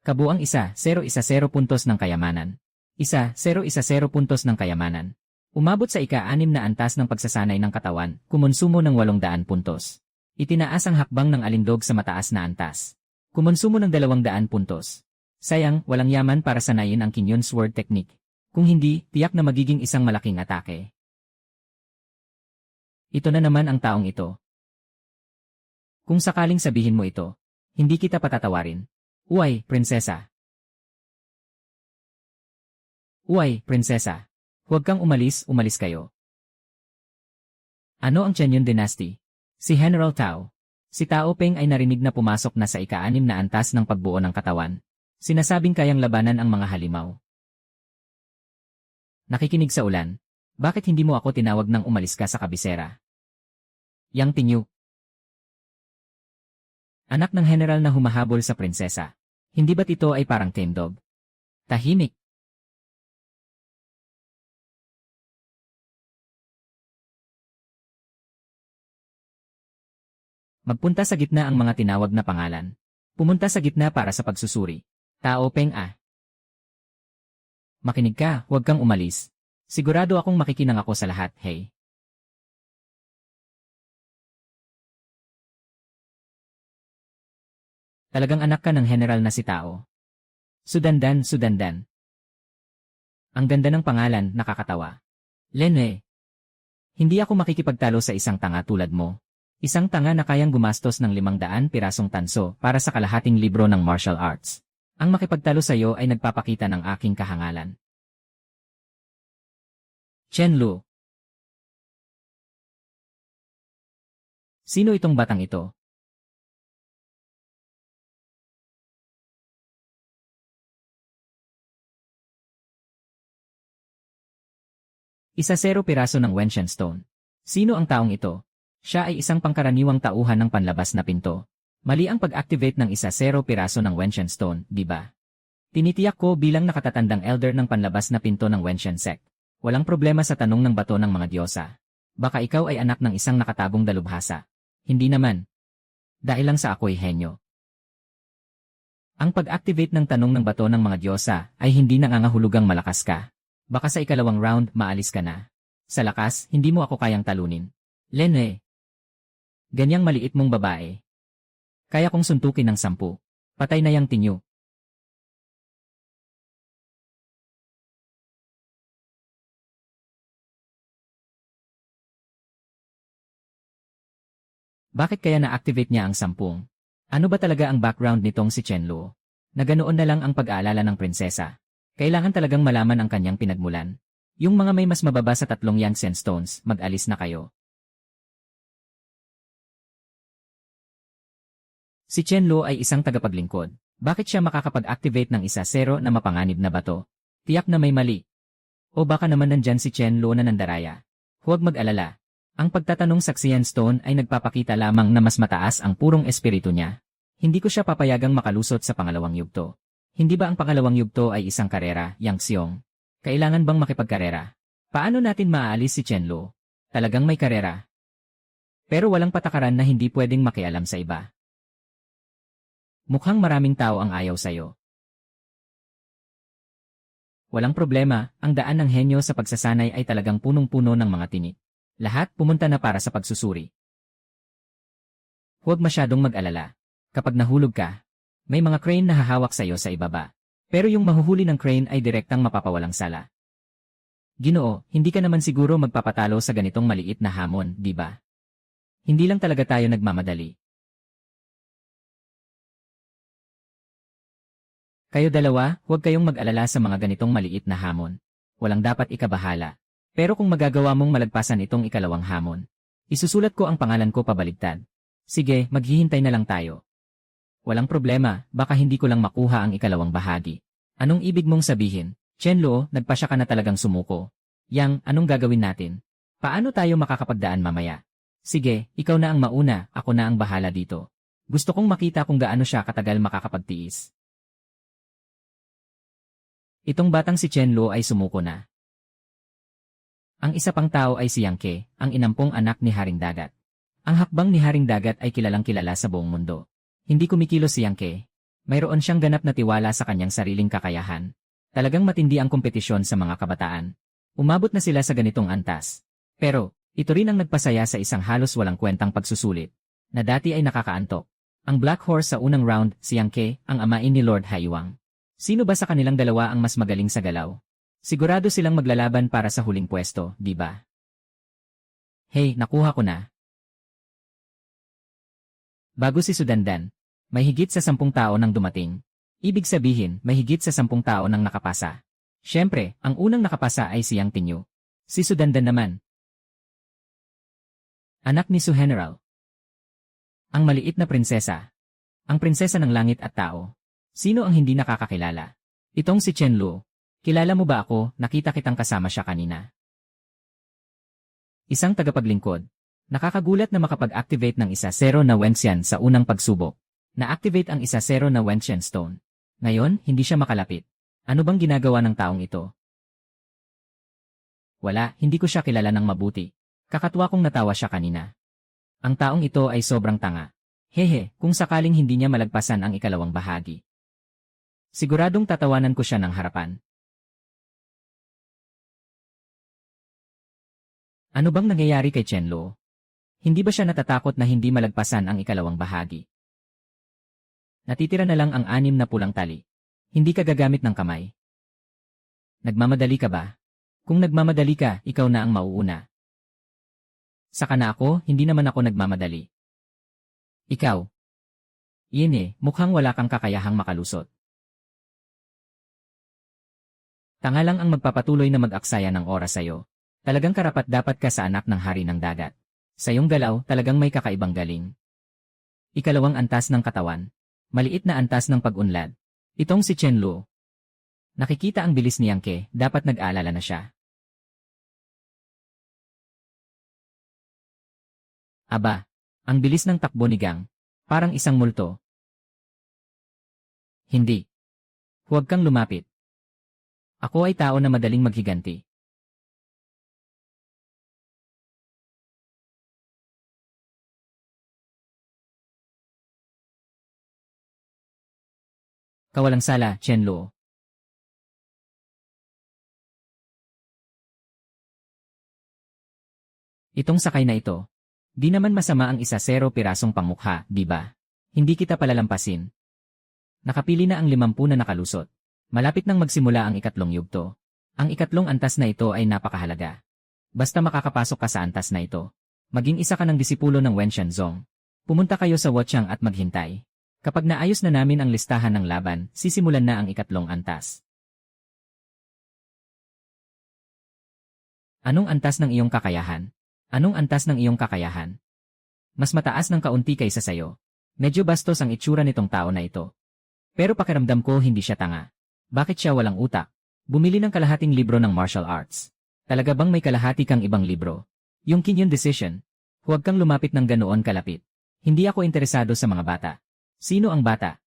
Kabuang 1-0-1-0 puntos ng kayamanan. 1-0-1-0 puntos ng kayamanan. Umabot sa ika-6 na antas ng pagsasanay ng katawan, kumonsumo ng 800 puntos. Itinaas ang hakbang ng alindog sa mataas na antas. Kumonsumo ng 200 puntos. Sayang, walang yaman para sanayin ang Kinyon Sword Technique. Kung hindi, tiyak na magiging isang malaking atake. Ito na naman ang taong ito. Kung sakaling sabihin mo ito, hindi kita patatawarin. Uy, prinsesa. Uy, prinsesa. Huwag kang umalis kayo. Ano ang Qianyon Dynasty? Si General Tao. Si Tao Peng ay narinig na pumasok na sa ika-6 na antas ng pagbuo ng katawan. Sinasabing kayang labanan ang mga halimaw. Nakikinig sa ulan. Bakit hindi mo ako tinawag nang umalis ka sa kabisera? Yang Tinyu. Anak ng general na humahabol sa prinsesa. Hindi ba't ito ay parang tame dog? Tahimik. Magpunta sa gitna ang mga tinawag na pangalan. Pumunta sa gitna para sa pagsusuri. Tao Peng ah. Makinig ka, huwag kang umalis. Sigurado akong makikinang ako sa lahat, hey. Talagang anak ka ng general na si Tao. Sudandan. Ang ganda ng pangalan, nakakatawa. Lenwe. Hindi ako makikipagtalo sa isang tanga tulad mo. Isang tanga na kayang gumastos ng 500 pirasong tanso para sa kalahating libro ng martial arts. Ang makipagtalo sa iyo ay nagpapakita ng aking kahangalan. Chen Lu. Sino itong batang ito? Isa 0 piraso ng Wenshan Stone. Sino ang taong ito? Siya ay isang pangkaraniwang tauhan ng panlabas na pinto. Mali ang pag-activate ng 1-0 piraso ng Wenshan Stone, di ba? Tinitiyak ko bilang nakatatandang elder ng panlabas na pinto ng Wenshan Sect. Walang problema sa tanong ng bato ng mga diyosa. Baka ikaw ay anak ng isang nakatabong dalubhasa. Hindi naman. Dahil lang sa ako'y henyo. Ang pag-activate ng tanong ng bato ng mga diyosa ay hindi nangangahulugang malakas ka. Baka sa ikalawang round, maalis ka na. Sa lakas, hindi mo ako kayang talunin. Lenwe. Ganyang maliit mong babae. Kaya kong suntukin ng 10. Patay na yang Tinyu. Bakit kaya na-activate niya ang 10? Ano ba talaga ang background nitong si Chen Lu? Na ganoon na lang ang pag-aalala ng prinsesa. Kailangan talagang malaman ang kanyang pinagmulan. Yung mga may mas mababa sa 3 Yangtze Stones, mag-alis na kayo. Si Chen Lu ay isang tagapaglingkod. Bakit siya makakapag-activate ng 1-0 na mapanganib na bato? Tiyak na may mali. O baka naman nandyan si Chen Lu na nandaraya. Huwag mag-alala. Ang pagtatanong sa Xian Stone ay nagpapakita lamang na mas mataas ang purong espiritu niya. Hindi ko siya papayagang makalusot sa pangalawang yugto. Hindi ba ang pangalawang yugto ay isang karera, Yang Xiong? Kailangan bang makipagkarera? Paano natin maaalis si Chen Lu? Talagang may karera. Pero walang patakaran na hindi pwedeng makialam sa iba. Mukhang maraming tao ang ayaw sa'yo. Walang problema, ang daan ng henyo sa pagsasanay ay talagang punong-puno ng mga tinik. Lahat pumunta na para sa pagsusuri. Huwag masyadong mag-alala. Kapag nahulog ka, may mga crane na hahawak sa'yo sa ibaba. Pero yung mahuhuli ng crane ay direktang mapapawalang sala. Ginoo, hindi ka naman siguro magpapatalo sa ganitong maliit na hamon, di ba? Hindi lang talaga tayo nagmamadali. Kayo dalawa, huwag kayong mag-alala sa mga ganitong maliit na hamon. Walang dapat ikabahala. Pero kung magagawa mong malagpasan itong ikalawang hamon, isusulat ko ang pangalan ko pabaligtad. Sige, maghihintay na lang tayo. Walang problema, baka hindi ko lang makuha ang ikalawang bahagi. Anong ibig mong sabihin? Chen Lu, nagpasya ka na talagang sumuko. Yang, anong gagawin natin? Paano tayo makakapagdaan mamaya? Sige, ikaw na ang mauna, ako na ang bahala dito. Gusto kong makita kung gaano siya katagal makakapagtiis. Itong batang si Chenlo ay sumuko na. Ang isa pang tao ay si Yang Ke, ang inampong anak ni Haring Dagat. Ang hakbang ni Haring Dagat ay kilalang kilala sa buong mundo. Hindi kumikilos si Yang Ke. Mayroon siyang ganap na tiwala sa kanyang sariling kakayahan. Talagang matindi ang kompetisyon sa mga kabataan. Umabot na sila sa ganitong antas. Pero, ito rin ang nagpasaya sa isang halos walang kwentang pagsusulit, na dati ay nakakaantok. Ang Black Horse sa unang round, si Yang Ke, ang amain ni Lord Haiwang. Sino ba sa kanilang dalawa ang mas magaling sa galaw? Sigurado silang maglalaban para sa huling pwesto, di ba? Hey, nakuha ko na. Bago si Sudandan, may higit sa 10 tao nang dumating. Ibig sabihin, may higit sa 10 tao nang nakapasa. Siyempre, ang unang nakapasa ay si Yang Tinyu. Si Sudandan naman. Anak ni Su General. Ang maliit na prinsesa. Ang prinsesa ng langit at tao. Sino ang hindi nakakakilala? Itong si Chenlo. Kilala mo ba ako? Nakita kitang kasama siya kanina. Isang tagapaglingkod. Nakakagulat na makapag-activate ng isa-0 na Wenxian sa unang pagsubok. Na-activate ang isa-0 na Wenxian Stone. Ngayon, hindi siya makalapit. Ano bang ginagawa ng taong ito? Wala, hindi ko siya kilala ng mabuti. Kakatwa kong natawa siya kanina. Ang taong ito ay sobrang tanga. Hehe, kung sakaling hindi niya malagpasan ang ikalawang bahagi. Siguradong tatawanan ko siya ng harapan. Ano bang nangyayari kay Chenlo? Hindi ba siya natatakot na hindi malagpasan ang ikalawang bahagi? Natitira na lang ang 6 na pulang tali. Hindi ka gagamit ng kamay. Nagmamadali ka ba? Kung nagmamadali ka, ikaw na ang mauuna. Saka na ako, hindi naman ako nagmamadali. Ikaw. Iyan mukhang wala kang kakayahang makalusot. Tanga lang ang magpapatuloy na mag-aksaya ng oras sa'yo. Talagang karapat-dapat ka sa anak ng hari ng dagat. Sa iyong galaw, talagang may kakaibang galing. Ikalawang antas ng katawan. Maliit na antas ng pag-unlad. Itong si Chenlo. Nakikita ang bilis ni Yang Ke, dapat nag-aalala na siya. Aba, ang bilis ng takbo ni Gang. Parang isang multo. Hindi. Huwag kang lumapit. Ako ay tao na madaling maghiganti. Kawalang sala, Chenlo. Itong sakay na ito. Di naman masama ang 1-0 pirasong pangmukha, di ba? Hindi kita palalampasin. Nakapili na ang 50 na nakalusot. Malapit nang magsimula ang ikatlong yugto. Ang ikatlong antas na ito ay napakahalaga. Basta makakapasok ka sa antas na ito. Maging isa ka ng disipulo ng Wenxian Zong. Pumunta kayo sa Wochang at maghintay. Kapag naayos na namin ang listahan ng laban, sisimulan na ang ikatlong antas. Anong antas ng iyong kakayahan? Anong antas ng iyong kakayahan? Mas mataas ng kaunti kaysa sayo. Medyo bastos ang itsura nitong tao na ito. Pero pakiramdam ko hindi siya tanga. Bakit siya walang utak? Bumili ng kalahating libro ng martial arts. Talaga bang may kalahati kang ibang libro? Yung Kinyon Decision. Huwag kang lumapit ng ganoon kalapit. Hindi ako interesado sa mga bata. Sino ang bata?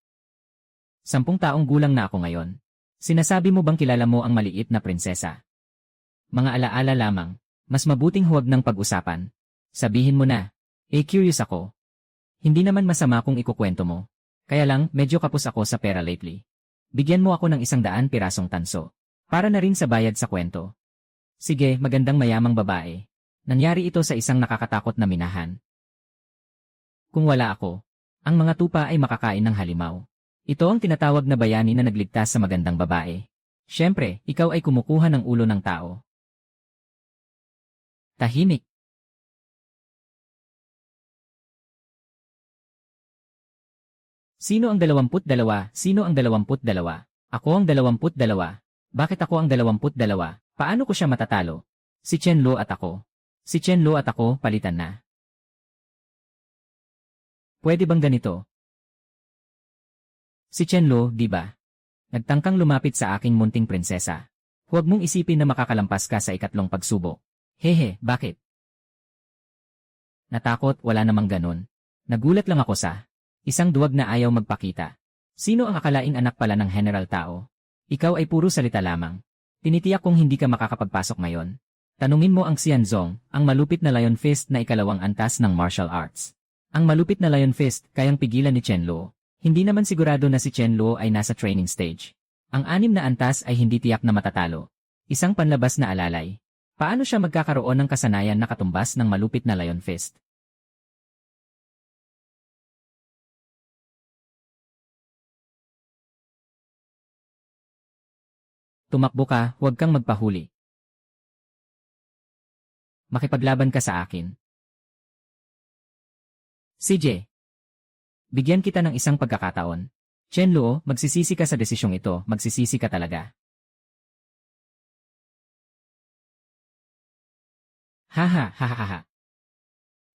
10 taong gulang na ako ngayon. Sinasabi mo bang kilala mo ang maliit na prinsesa? Mga alaala lamang. Mas mabuting huwag ng pag-usapan. Sabihin mo na. Curious ako. Hindi naman masama kung ikukwento mo. Kaya lang, medyo kapos ako sa pera lately. Bigyan mo ako ng 100 pirasong tanso. Para na rin sa bayad sa kwento. Sige, magandang mayamang babae. Nangyari ito sa isang nakakatakot na minahan. Kung wala ako, ang mga tupa ay makakain ng halimaw. Ito ang tinatawag na bayani na nagligtas sa magandang babae. Siyempre, ikaw ay kumukuha ng ulo ng tao. Tahimik. Sino ang 22? Sino ang 22? Ako ang 22. Bakit ako ang 22? Paano ko siya matatalo? Si Chenlo at ako. Si Chenlo at ako, palitan na. Pwede bang ganito? Si Chenlo, di ba? Nagtangkang lumapit sa aking munting prinsesa. Huwag mong isipin na makakalampas ka sa ikatlong pagsubok. Hehe, bakit? Natakot, wala namang ganun. Nagulat lang ako sa... Isang duwag na ayaw magpakita. Sino ang akalaing anak pala ng General Tao? Ikaw ay puro salita lamang. Tinitiyak kong hindi ka makakapagpasok ngayon. Tanungin mo ang Xianzong, ang malupit na Lion Fist na ikalawang antas ng martial arts. Ang malupit na Lion Fist kayang pigilan ni Chen Luo. Hindi naman sigurado na si Chen Luo ay nasa training stage. Ang 6 na antas ay hindi tiyak na matatalo. Isang panlabas na alalay. Paano siya magkakaroon ng kasanayan na katumbas ng malupit na Lion Fist? Tumakbo ka, huwag kang magpahuli. Makipaglaban ka sa akin. CJ, bigyan kita ng isang pagkakataon. Chen Luo, magsisisi ka sa desisyong ito, magsisisi ka talaga. Haha, hahaha.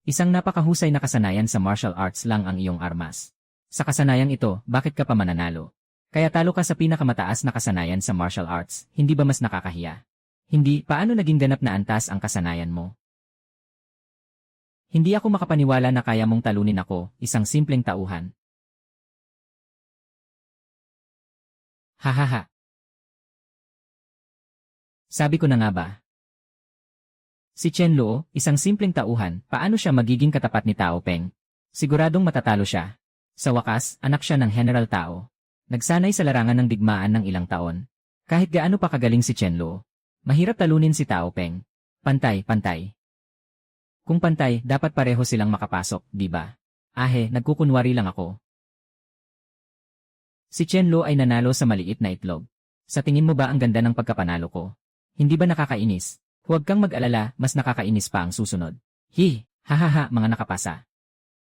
Isang napakahusay na kasanayan sa martial arts lang ang iyong armas. Sa kasanayang ito, bakit ka pa mananalo? Kaya talo ka sa pinakamataas na kasanayan sa martial arts, hindi ba mas nakakahiya? Hindi, paano naging ganap na antas ang kasanayan mo? Hindi ako makapaniwala na kaya mong talunin ako, isang simpleng tauhan. Hahaha. Sabi ko na nga ba? Si Chen Luo, isang simpleng tauhan, paano siya magiging katapat ni Tao Peng? Siguradong matatalo siya. Sa wakas, anak siya ng General Tao. Nagsanay sa larangan ng digmaan ng ilang taon. Kahit gaano pa kagaling si Chen Luo, mahirap talunin si Tao Peng. Pantay, pantay. Kung pantay, dapat pareho silang makapasok, di ba? Nagkukunwari lang ako. Si Chen Luo ay nanalo sa maliit na itlog. Sa tingin mo ba ang ganda ng pagkapanalo ko? Hindi ba nakakainis? Huwag kang mag-alala, mas nakakainis pa ang susunod. Hahaha, mga nakapasa.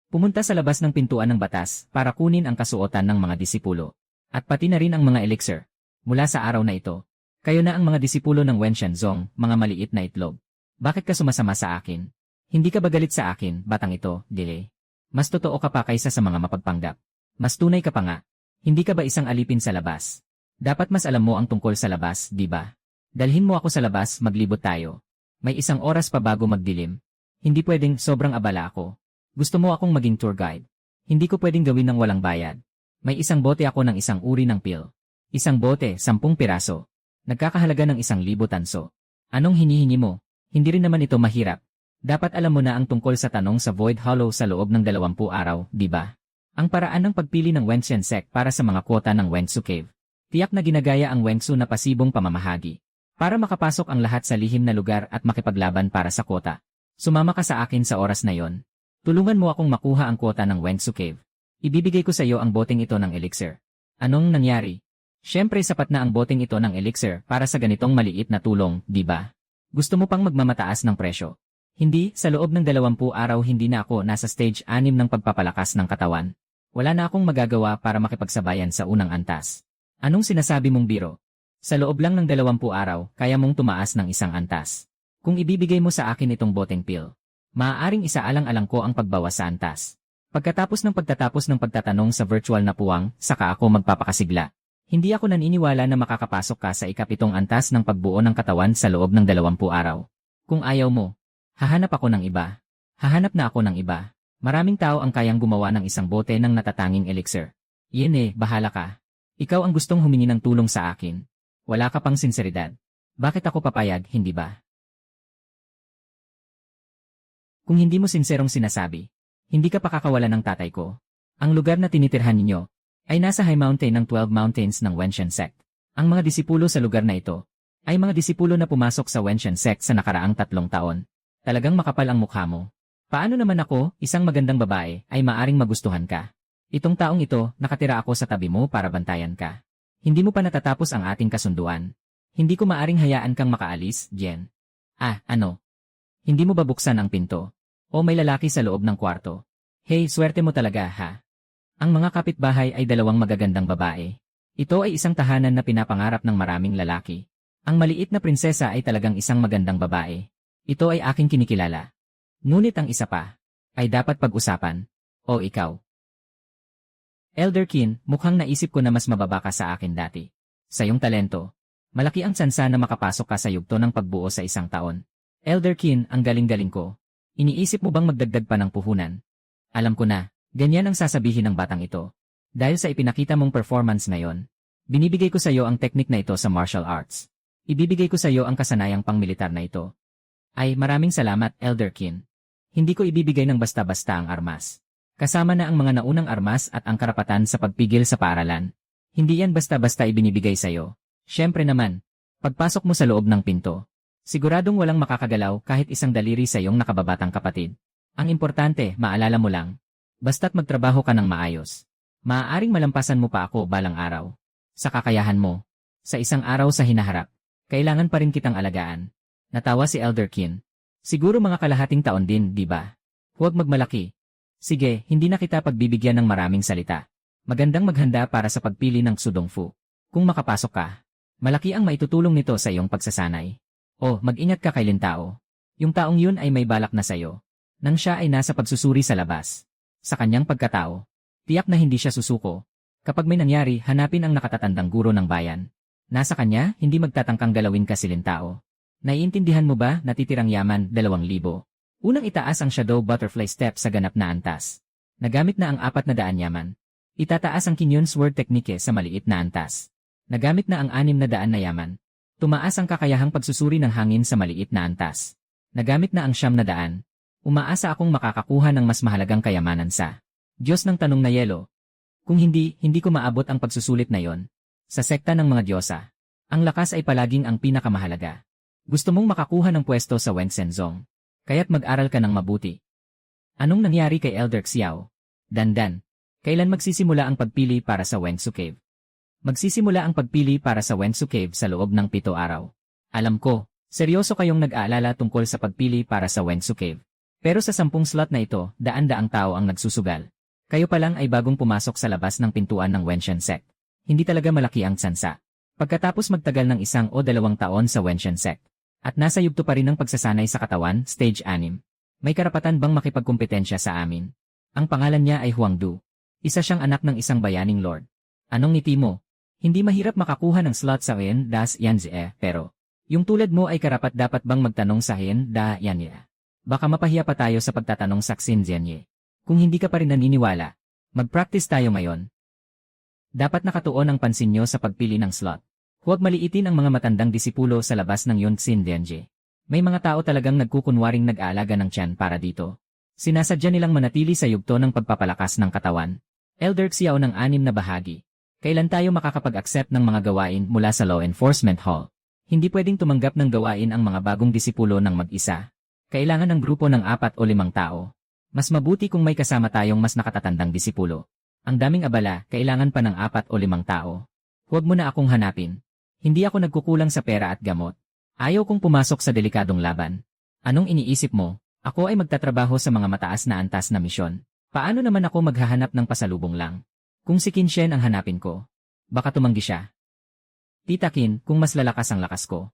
Pumunta sa labas ng pintuan ng batas para kunin ang kasuotan ng mga disipulo. At pati na rin ang mga elixir. Mula sa araw na ito, kayo na ang mga disipulo ng Wen Shenzong, mga maliit na itlog. Bakit ka sumasama sa akin? Hindi ka ba galit sa akin, batang ito, delay? Mas totoo ka pa kaysa sa mga mapagpanggap. Mas tunay ka pa nga. Hindi ka ba isang alipin sa labas? Dapat mas alam mo ang tungkol sa labas, di ba? Dalhin mo ako sa labas, maglibot tayo. May 1 oras pa bago magdilim. Hindi pwedeng sobrang abala ako. Gusto mo akong maging tour guide. Hindi ko pwedeng gawin ng walang bayad. May 1 bote ako ng isang uri ng pill. 1 bote, 10 piraso. Nagkakahalaga ng 1,000 tanso. Anong hinihingi mo? Hindi rin naman ito mahirap. Dapat alam mo na ang tungkol sa tanong sa Void Hollow sa loob ng 20 araw, di ba? Ang paraan ng pagpili ng Wenxian Sect para sa mga kwota ng Wengsu Cave. Tiyak na ginagaya ang Wengsu na pasibong pamamahagi. Para makapasok ang lahat sa lihim na lugar at makipaglaban para sa kwota. Sumama ka sa akin sa oras na yon. Tulungan mo akong makuha ang kwota ng Wengsu Cave. Ibibigay ko sa iyo ang boteng ito ng elixir. Anong nangyari? Siyempre sapat na ang boteng ito ng elixir para sa ganitong maliit na tulong, di ba? Gusto mo pang magmamataas ng presyo? Hindi, sa loob ng 20 araw hindi na ako nasa stage 6 ng pagpapalakas ng katawan. Wala na akong magagawa para makipagsabayan sa unang antas. Anong sinasabi mong biro? Sa loob lang ng 20 araw, kaya mong tumaas ng 1 antas. Kung ibibigay mo sa akin itong boteng pill, maaaring isaalang-alang ko ang pagbawas sa antas. Pagkatapos ng pagtatanong sa virtual na puwang, saka ako magpapakasigla. Hindi ako naniniwala na makakapasok ka sa ika-7 antas ng pagbuo ng katawan sa loob ng 20 araw. Kung ayaw mo, hahanap ako ng iba. Hahanap na ako ng iba. Maraming tao ang kayang gumawa ng 1 bote ng natatanging elixir. Bahala ka. Ikaw ang gustong humingi ng tulong sa akin. Wala ka pang sinseridad. Bakit ako papayag, hindi ba? Kung hindi mo sinserong sinasabi, hindi ka pakakawalan ng tatay ko. Ang lugar na tinitirhan ninyo ay nasa high mountain ng 12 mountains ng Wenxian Sect. Ang mga disipulo sa lugar na ito ay mga disipulo na pumasok sa Wenxian Sect sa nakaraang 3 taon. Talagang makapal ang mukha mo. Paano naman ako, isang magandang babae, ay maaring magustuhan ka? Itong taong ito, nakatira ako sa tabi mo para bantayan ka. Hindi mo pa natatapos ang ating kasunduan. Hindi ko maaring hayaan kang makaalis, Jen. Ano? Hindi mo ba buksan ang pinto? O may lalaki sa loob ng kwarto? Swerte mo talaga, ha? Ang mga kapitbahay ay 2 magagandang babae. Ito ay isang tahanan na pinapangarap ng maraming lalaki. Ang maliit na prinsesa ay talagang isang magandang babae. Ito ay aking kinikilala. Ngunit ang isa pa, ay dapat pag-usapan. O ikaw? Elder Qin, mukhang naisip ko na mas mababa ka sa akin dati. Sa iyong talento, malaki ang tsansa na makapasok ka sa yugto ng pagbuo sa 1 taon. Elder Qin, ang galing-galing ko. Iniisip mo bang magdagdag pa ng puhunan? Alam ko na, Ganyan ang sasabihin ng batang ito. Dahil sa ipinakita mong performance ngayon, binibigay ko sa iyo ang teknik na ito sa martial arts. Ibibigay ko sa iyo ang kasanayang pangmilitar na ito. Ay, maraming salamat, Elder Kin. Hindi ko ibibigay ng basta-basta ang armas. Kasama na ang mga naunang armas at ang karapatan sa pagpigil sa paaralan. Hindi yan basta-basta ibinibigay sa iyo. Siyempre naman, pagpasok mo sa loob ng pinto, siguradong walang makakagalaw kahit isang daliri sa iyong nakababatang kapatid. Ang importante, maalala mo lang, basta't magtrabaho ka ng maayos. Maaaring malampasan mo pa ako balang araw. Sa kakayahan mo, sa isang araw sa hinaharap, kailangan pa rin kitang alagaan. Natawa si Elder Kin. Siguro mga kalahating taon din, di ba? Huwag magmalaki. Sige, hindi na kita pagbibigyan ng maraming salita. Magandang maghanda para sa pagpili ng Sudongfu. Kung makapasok ka, malaki ang maitutulong nito sa iyong pagsasanay. O, mag-ingat ka kay Lintao. Yung taong yun ay may balak na sayo. Nang siya ay nasa pagsusuri sa labas. Sa kanyang pagkatao, tiyak na hindi siya susuko. Kapag may nangyari, hanapin ang nakatatandang guro ng bayan. Nasa kanya, hindi magtatangkang galawin ka si Lintao. Naiintindihan mo ba na titirang yaman 2,000? Unang itaas ang Shadow Butterfly Step sa ganap na antas. Nagamit na ang 400 yaman. Itataas ang Kinyon Sword Technique sa maliit na antas. Nagamit na ang 600 na yaman. Tumaas ang kakayahang pagsusuri ng hangin sa maliit na antas. Nagamit na ang 900. Umaasa akong makakakuha ng mas mahalagang kayamanan sa Diyos ng Tanong na Yelo. Kung hindi ko maabot ang pagsusulit na yon. Sa sekta ng mga Diyosa, ang lakas ay palaging ang pinakamahalaga. Gusto mong makakuha ng pwesto sa Wensenzong, kaya't mag-aral ka ng mabuti. Anong nangyari kay Elder Xiao? Dandan, kailan magsisimula ang pagpili para sa Wensu Cave? Magsisimula ang pagpili para sa Wensu Cave sa loob ng 7 araw. Alam ko, seryoso kayong nag-aalala tungkol sa pagpili para sa Wensu Cave. Pero sa 10 slot na ito, daan-daang tao ang nagsusugal. Kayo pa lang ay bagong pumasok sa labas ng pintuan ng Wenshan Sect. Hindi talaga malaki ang tsansa. Pagkatapos magtagal ng 1 o 2 taon sa Wenshan Sect, at nasa yugto pa rin ng pagsasanay sa katawan, stage 6, may karapatan bang makipagkumpetensya sa amin? Ang pangalan niya ay Huang Du. Isa siyang anak ng isang bayaning lord. Anong ngiti mo? Hindi mahirap makakuha ng slot sa Hien Das Yanzie, pero yung tulad mo ay karapat dapat bang magtanong sa Hien Da Yanzie? Baka mapahiya pa tayo sa pagtatanong sa Xin Yanzie. Kung hindi ka pa rin naniniwala, mag-practice tayo ngayon. Dapat nakatuon ang pansin nyo sa pagpili ng slot. Huwag maliitin ang mga matandang disipulo sa labas ng Yuntzin Denje. May mga tao talagang nagkukunwaring nag-aalaga ng tiyan para dito. Sinasadya nilang manatili sa yugto ng pagpapalakas ng katawan. Elder Xiao ng 6 na bahagi. Kailan tayo makakapag-accept ng mga gawain mula sa Law Enforcement Hall? Hindi pwedeng tumanggap ng gawain ang mga bagong disipulo ng mag-isa. Kailangan ng grupo ng 4 o 5 tao. Mas mabuti kung may kasama tayong mas nakatatandang disipulo. Ang daming abala, kailangan pa ng 4 o 5 tao. Huwag mo na akong hanapin. Hindi ako nagkukulang sa pera at gamot. Ayaw kong pumasok sa delikadong laban. Anong iniisip mo? Ako ay magtatrabaho sa mga mataas na antas na misyon. Paano naman ako maghahanap ng pasalubong lang? Kung si Qin Shen ang hanapin ko, baka tumanggi siya. Tita Qin, kung mas lalakas ang lakas ko,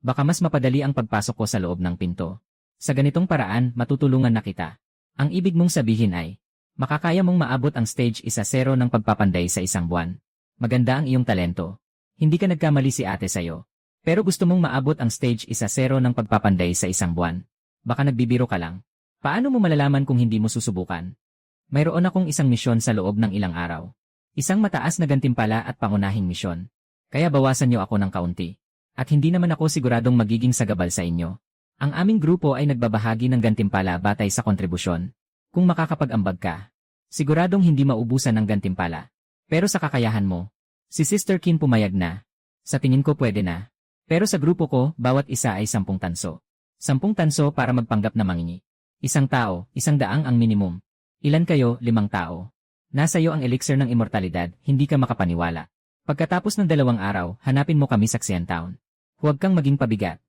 baka mas mapadali ang pagpasok ko sa loob ng pinto. Sa ganitong paraan, matutulungan na kita. Ang ibig mong sabihin ay, makakaya mong maabot ang stage 1-0 ng pagpapanday sa 1 buwan. Maganda ang iyong talento. Hindi ka nagkamali si ate sayo. Pero gusto mong maabot ang stage 1-0 ng pagpapanday sa 1 buwan. Baka nagbibiro ka lang. Paano mo malalaman kung hindi mo susubukan? Mayroon akong isang misyon sa loob ng ilang araw. Isang mataas na gantimpala at pangunahing misyon. Kaya bawasan niyo ako ng kaunti. At hindi naman ako siguradong magiging sagabal sa inyo. Ang aming grupo ay nagbabahagi ng gantimpala batay sa kontribusyon. Kung makakapag-ambag ka, siguradong hindi maubusan ng gantimpala. Pero sa kakayahan mo, si Sister Qin pumayag na. Sa tingin ko pwede na. Pero sa grupo ko, bawat isa ay 10 tanso. 10 tanso para magpanggap na mangingi. 1 tao, 100 ang minimum. Ilan kayo? 5 tao. Nasa iyo ang elixir ng immortalidad, hindi ka makapaniwala. Pagkatapos ng 2 araw, hanapin mo kami sa Xian Town. Huwag kang maging pabigat.